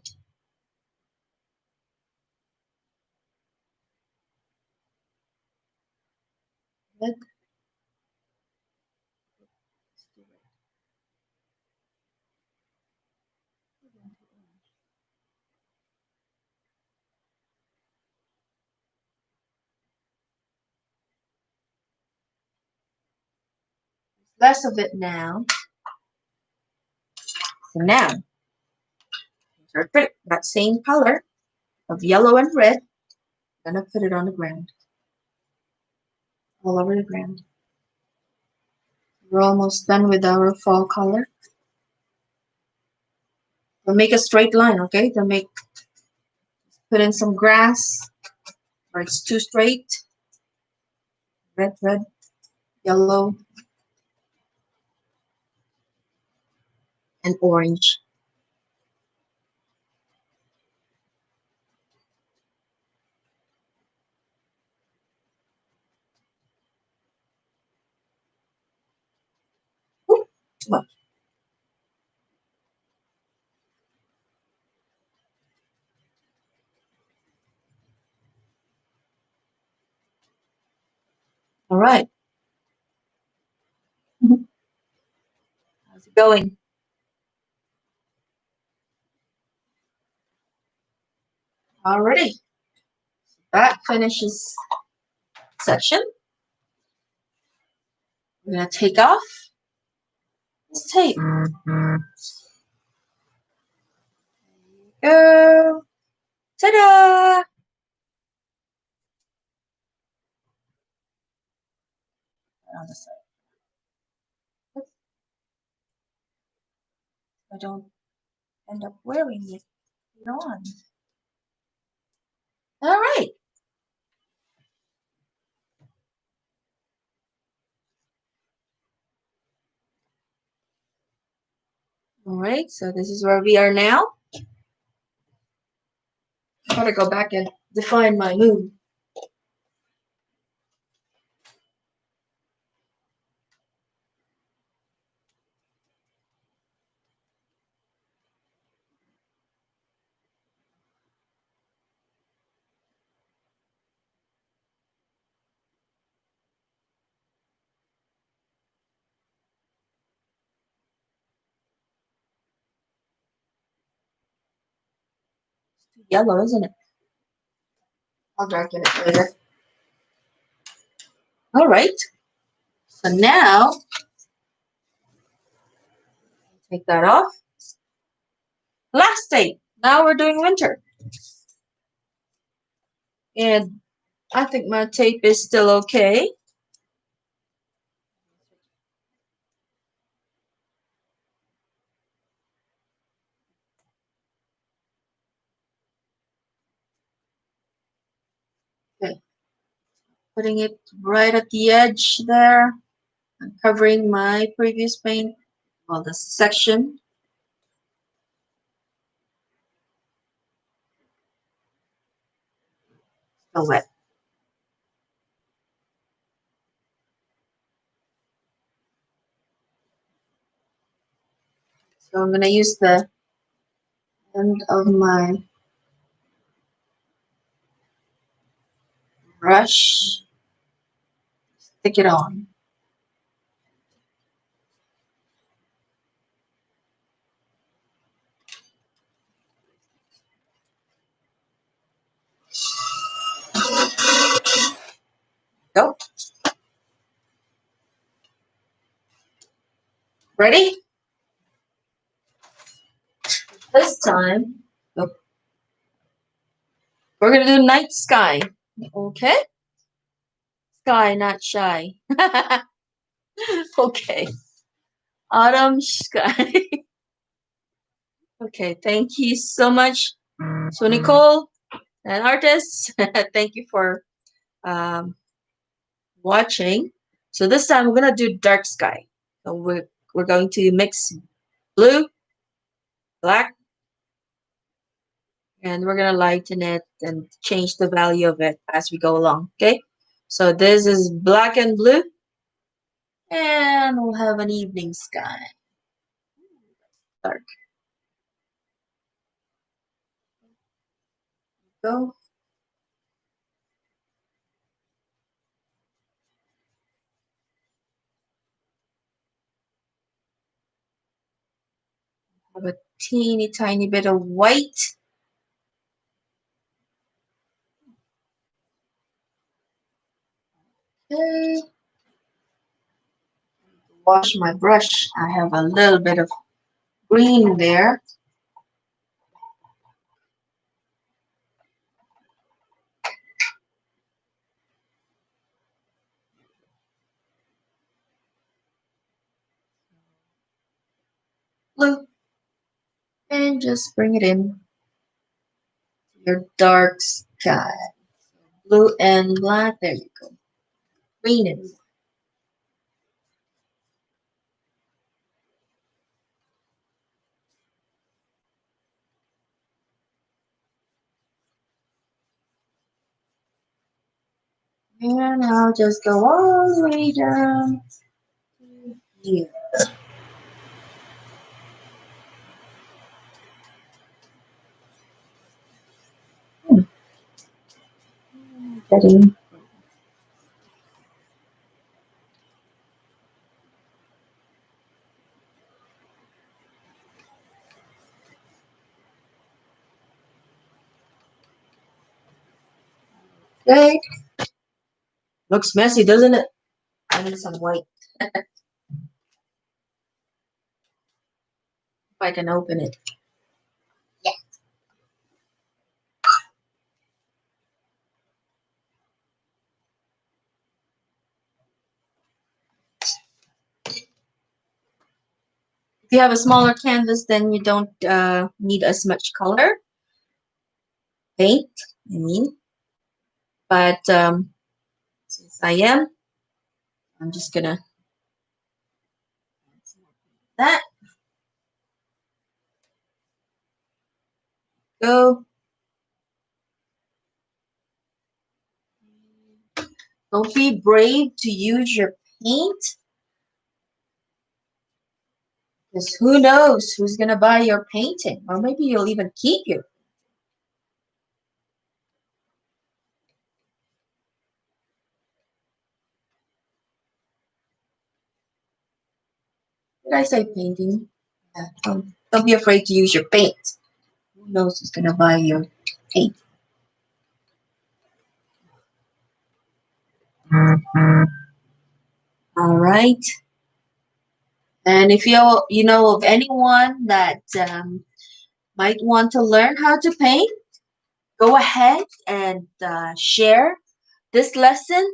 Red. Less of it now. So now, interpret that same color of yellow and red. I'm gonna put it on the ground, all over the ground. We're almost done with our fall color. We'll make a straight line, okay? Put in some grass, or it's too straight. Red, red, yellow, and orange. Ooh, too much. All right. How's it going? Alrighty. That finishes section. We're gonna take off this tape. Go. Ta-da! On the side. Oops. I don't end up wearing it on. All right. All right, so this is where we are now. I gotta go back and define my moon. Yellow, isn't it? I'll darken it later. All right. So now, take that off. Last tape. Now we're doing winter. And I think my tape is still okay. Okay. Putting it right at the edge there. I'm covering my previous paint. Well, this section. Still wet. So I'm going to use the end of my brush. Stick it on. Go. Ready? This time, we're going to do night sky. Okay? Sky, not shy. Okay. Autumn sky. Okay, thank you so much. So Nicole and artists, thank you for um, watching. So this time we're gonna do dark sky. So we're going to mix blue, black, and we're gonna lighten it and change the value of it as we go along. Okay. So this is black and blue, and we'll have an evening sky. Dark. Go. Have a teeny tiny bit of white. Okay. Wash my brush. I have a little bit of green there. Blue. And just bring it in to your dark sky. Blue and black. There you go. Green and and I'll just go all the way down to here. Getting okay. Looks messy, doesn't it? I need some white. If I can open it. Yeah. If you have a smaller canvas, then you don't need as much color paint. I mean, but since I'm just gonna that go. Don't be brave to use your paint, because who knows who's gonna buy your painting, or maybe you'll even keep your. Did I say painting? Yeah, don't be afraid to use your paint. Who knows who's gonna buy your paint. All right. And if you know of anyone that might want to learn how to paint, go ahead and share this lesson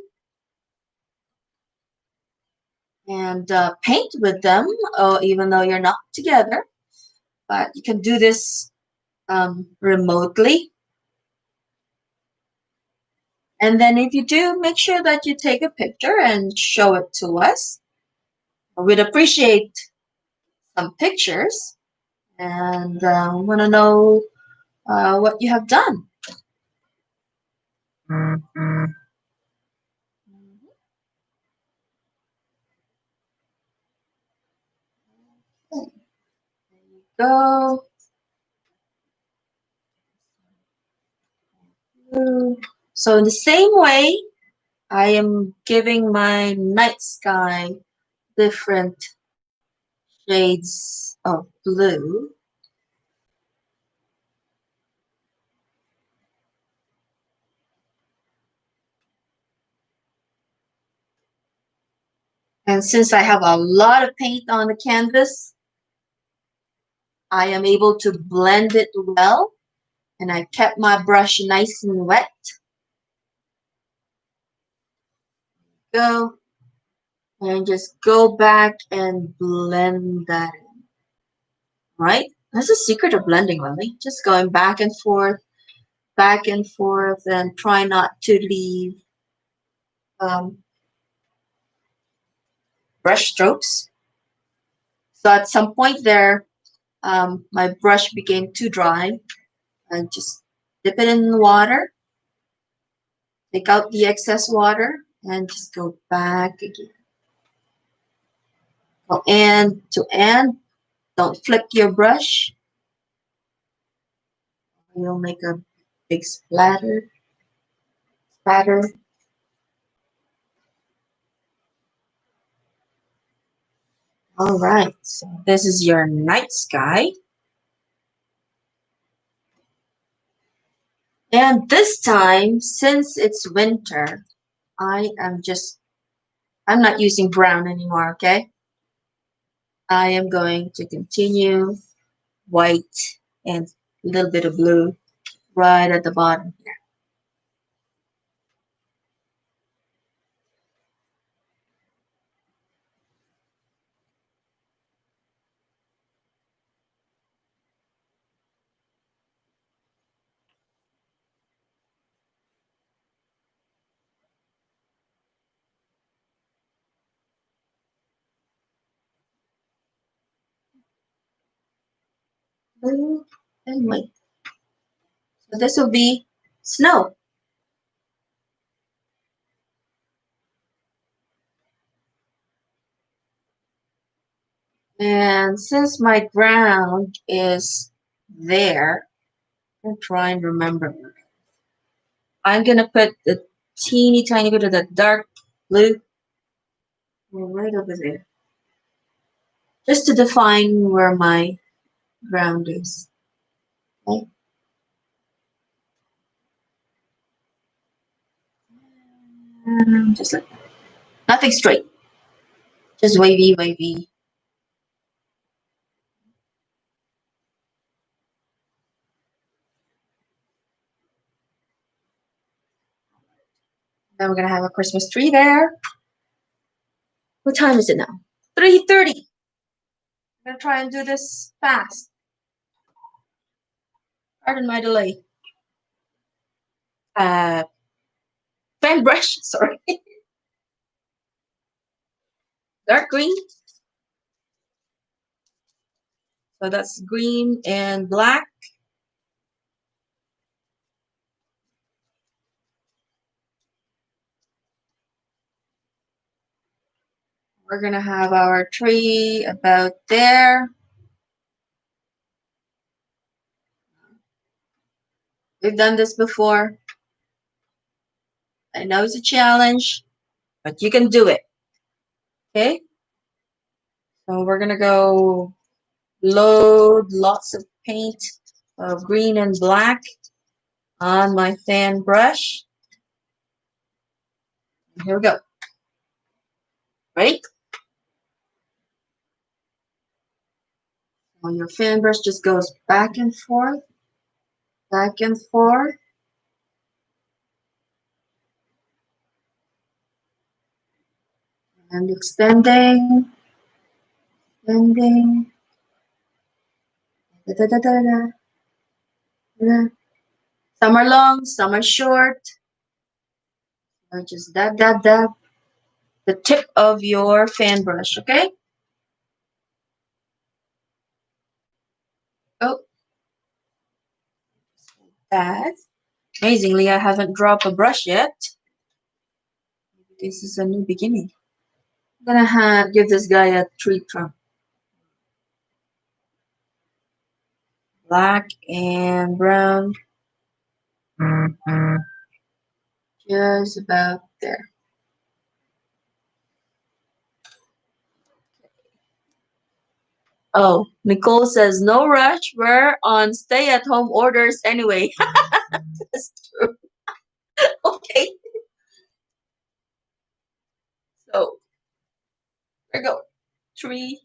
and paint with them, even though you're not together. But you can do this remotely. And then if you do, make sure that you take a picture and show it to us. We'd appreciate some pictures and want to know what you have done. There you go. So in the same way, I am giving my night sky different shades of blue. And since I have a lot of paint on the canvas, I am able to blend it well. And I kept my brush nice and wet. Go. And just go back and blend that in. Right? That's the secret of blending, really. Just going back and forth, and try not to leave brush strokes. So at some point there, my brush became too dry. I just dip it in the water, take out the excess water, and just go back again. Go end to end. Don't flick your brush. You'll make a big spatter. All right, so this is your night sky. And this time, since it's winter, I'm not using brown anymore, okay? I am going to continue white and a little bit of blue right at the bottom here. Blue and white. So this will be snow. And since my ground is there, I'm trying to remember. I'm gonna put the teeny tiny bit of the dark blue right over there, just to define where my ground is. Okay. Just like that. Nothing straight, just wavy, wavy. Then we're gonna have a Christmas tree there. What time is it now? 3:30. I'm gonna try and do this fast. Pardon my delay. Uh, Fan brush, sorry. Dark green. So that's green and black. We're gonna have our tree about there. We've done this before. I know it's a challenge, but you can do it. Okay? So we're gonna go load lots of paint of green and black on my fan brush. Here we go. Ready? So your fan brush just goes back and forth, back and forth. And extending, extending. Da, da, da, da, da, da. Some are long, some are short. So just dab, dab, dab the tip of your fan brush, okay? Oh, that. Amazingly, I haven't dropped a brush yet. This is a new beginning. I'm gonna give this guy a tree trunk. Black and brown. Just about there. Oh, Nicole says, no rush. We're on stay at home orders anyway. That's true. Okay. So, there we go. Tree.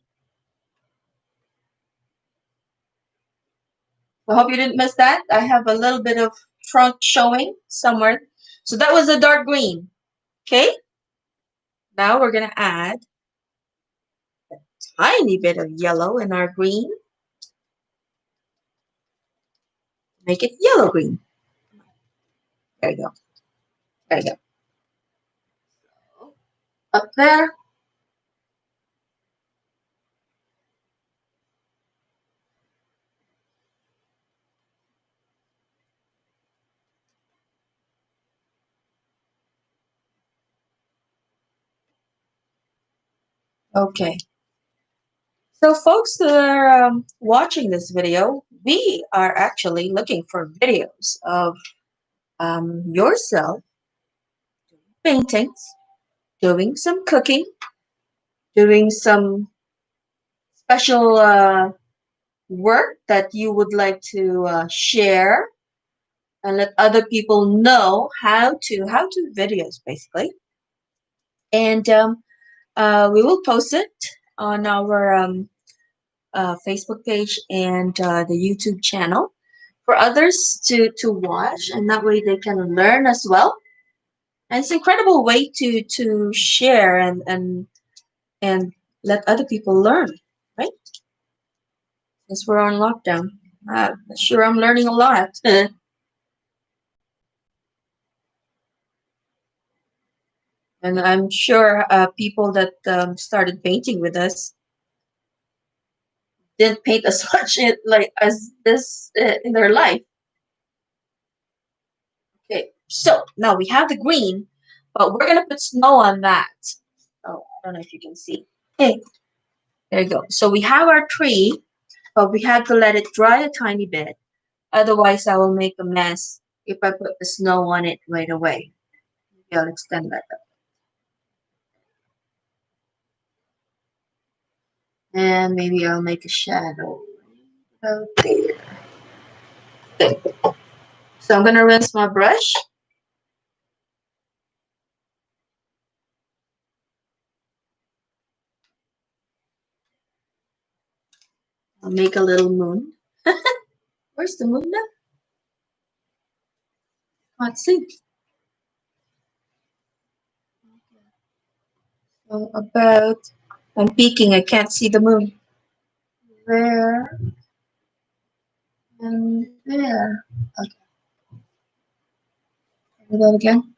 I hope you didn't miss that. I have a little bit of trunk showing somewhere. So that was a dark green. Okay. Now we're going to add a tiny bit of yellow in our green. Make it yellow green. There you go. There you go. Up there. Okay. So folks that are watching this video, we are actually looking for videos of yourself paintings, doing some cooking, doing some special work that you would like to share and let other people know how to videos basically. And we will post it on our Facebook page and the YouTube channel for others to watch, and that way they can learn as well. And it's an incredible way to share and let other people learn, right? Since we're on lockdown, sure I'm learning a lot. And I'm sure people that started painting with us didn't paint as much as this in their life. Okay, so now we have the green, but we're gonna put snow on that. Oh, I don't know if you can see. Okay, there you go. So we have our tree, but we have to let it dry a tiny bit. Otherwise, I will make a mess if I put the snow on it right away. Maybe I'll extend that up. And maybe I'll make a shadow about there. Okay. So I'm gonna rinse my brush. I'll make a little moon. Where's the moon now? Can't see. So about, I'm peeking, I can't see the moon. There and there. Okay. Do that again.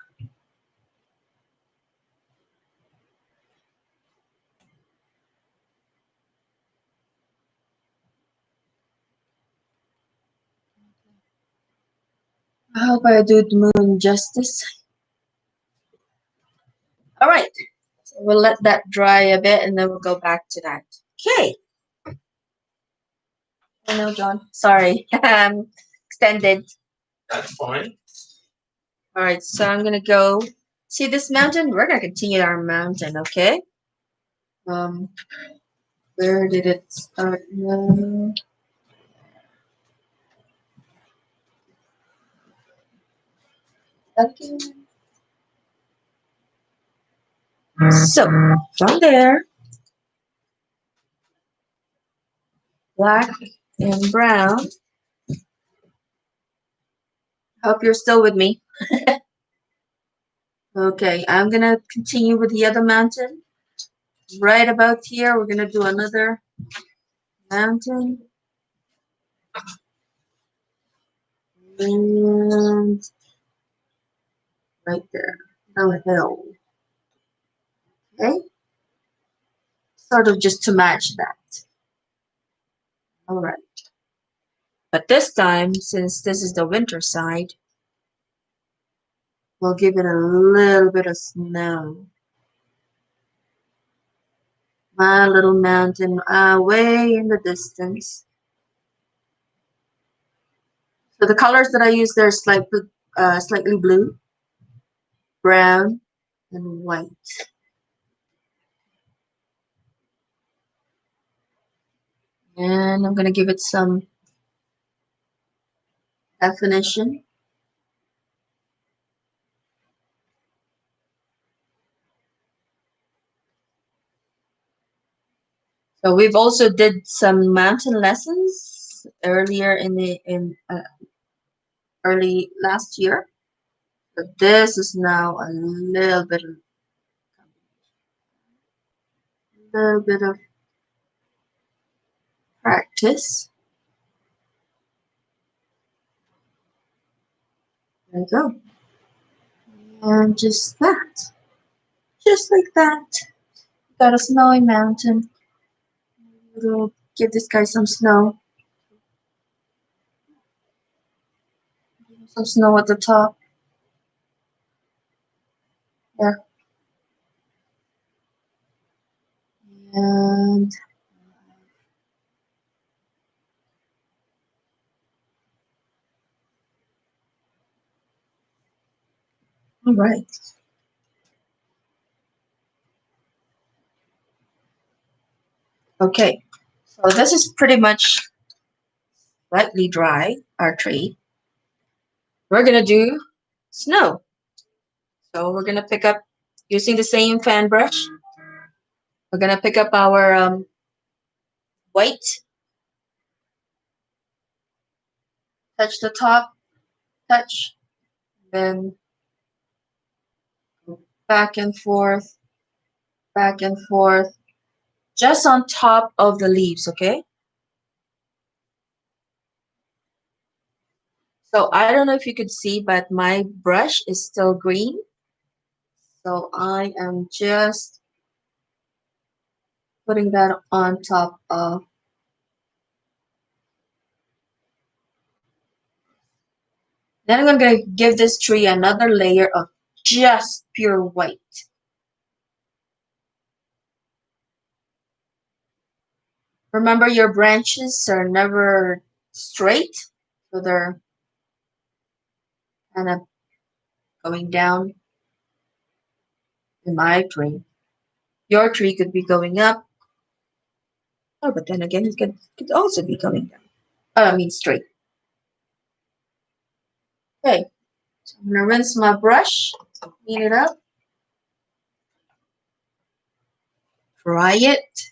I hope I do the moon justice. All right. So we'll let that dry a bit and then we'll go back to that. Okay. I know, John. Sorry. Extended. That's fine. All right. So I'm going to go see this mountain. We're going to continue our mountain. Okay. Um, where did it start? No. Okay. So from there, black and brown. Hope you're still with me. Okay, I'm gonna continue with the other mountain. Right about here, we're gonna do another mountain. And right there, a hill. Okay, sort of just to match that. All right. But this time, since this is the winter side, we'll give it a little bit of snow. My little mountain way in the distance. So the colors that I use there is slightly blue, brown, and white. And I'm going to give it some definition. So we've also did some mountain lessons earlier in early last year. But this is now a little bit of practice. There you go. And just that. Just like that. Got a snowy mountain. We'll give this guy some snow. Some snow at the top. There. And all right. Okay. So this is pretty much slightly dry, our tree. We're gonna do snow. So we're gonna pick up using the same fan brush. We're gonna pick up our white, touch the top, touch, then go back and forth, just on top of the leaves, okay? So I don't know if you could see, but my brush is still green. So I am just putting that on top of. Then I'm going to give this tree another layer of just pure white. Remember, your branches are never straight, so they're kind of going down. In my tree, your tree could be going up. Oh, but then again, it could also be going down. I mean straight. Okay, so I'm gonna rinse my brush, clean it up, dry it,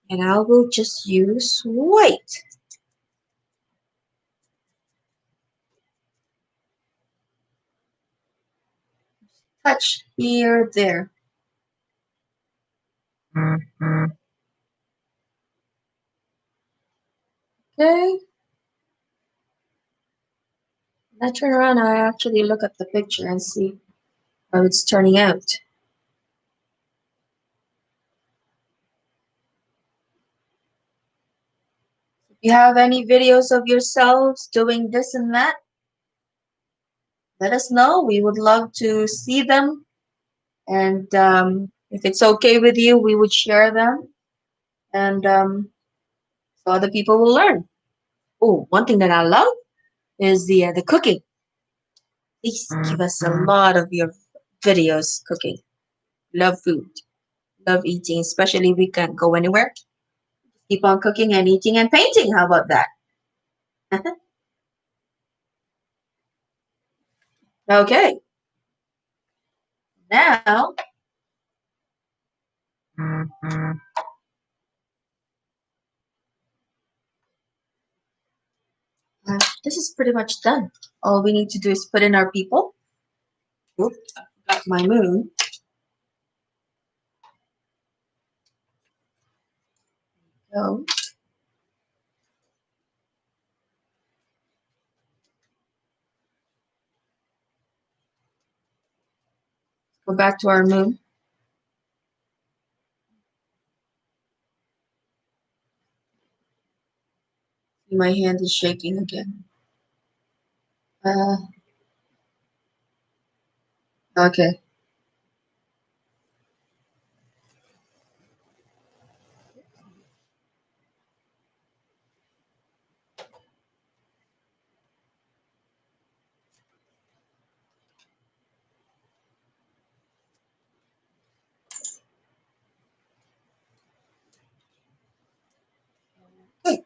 and I will just use white. Touch here, there. Okay. When I turn around, I actually look at the picture and see how it's turning out. If you have any videos of yourselves doing this and that, let us know. We would love to see them. And if it's okay with you, we would share them. And so other people will learn. Oh, one thing that I love is the cooking. Please give us a lot of your videos cooking. Love food. Love eating, especially we can't go anywhere. Keep on cooking and eating and painting. How about that? Okay. Now, this is pretty much done. All we need to do is put in our people. Oops, I got my moon. Go. Go back to our moon. My hand is shaking again. Okay. Good.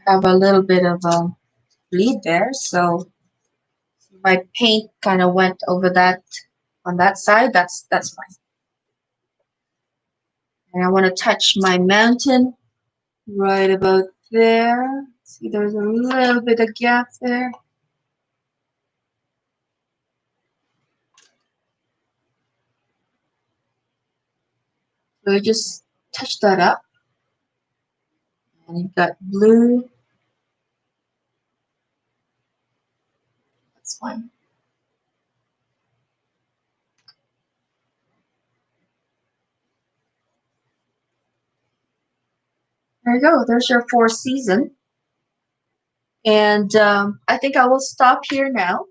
I have a little bit of a bleed there, so my paint kind of went over that on that side. That's fine. And I want to touch my mountain right about there. See, there's a little bit of gap there. So we just touch that up. And you've got blue. That's fine. There you go. There's your fourth season. And I think I will stop here now.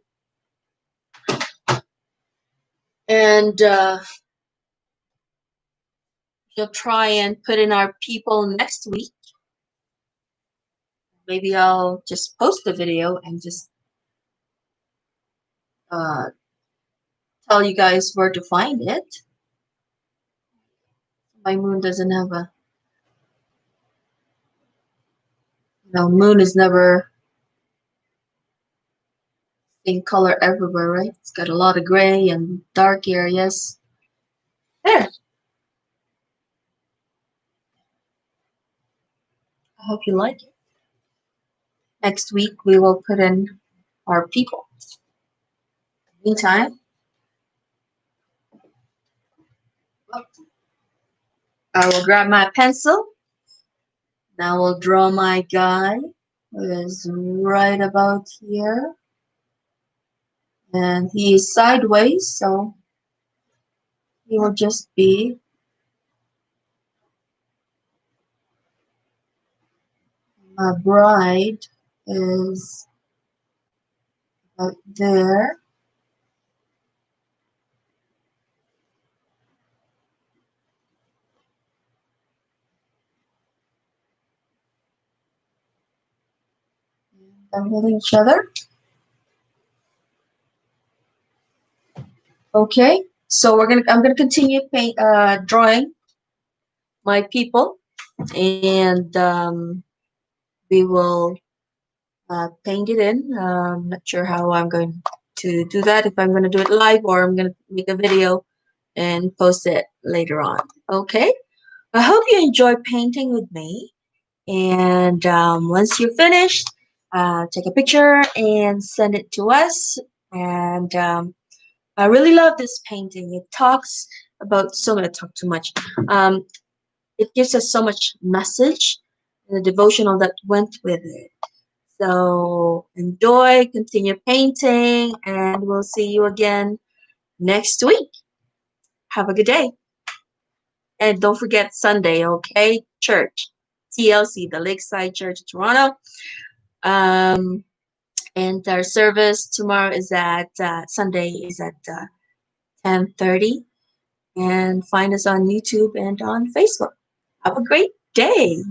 And we'll try and put in our people next week. Maybe I'll just post the video and just tell you guys where to find it. My moon doesn't have a, moon is never same color everywhere, right? It's got a lot of gray and dark areas. There. I hope you like it. Next week we will put in our people. Meantime, I will grab my pencil. Now we'll draw my guy, who is right about here. And he is sideways, so he will just be my bride is about there. They're hitting each other. Okay, so I'm gonna continue drawing my people, and we will paint it in. I'm not sure how I'm going to do that. If I'm going to do it live or I'm going to make a video and post it later on. Okay, I hope you enjoy painting with me. And once you're finished, take a picture and send it to us. And I really love this painting. It talks about, so I'm going to talk too much. It gives us so much message, and the devotional that went with it. So enjoy, continue painting, and we'll see you again next week. Have a good day. And don't forget Sunday, okay? Church, TLC, the Lakeside Church, Toronto. And our service tomorrow is at Sunday is at 10:30. And find us on YouTube and on Facebook. Have a great day.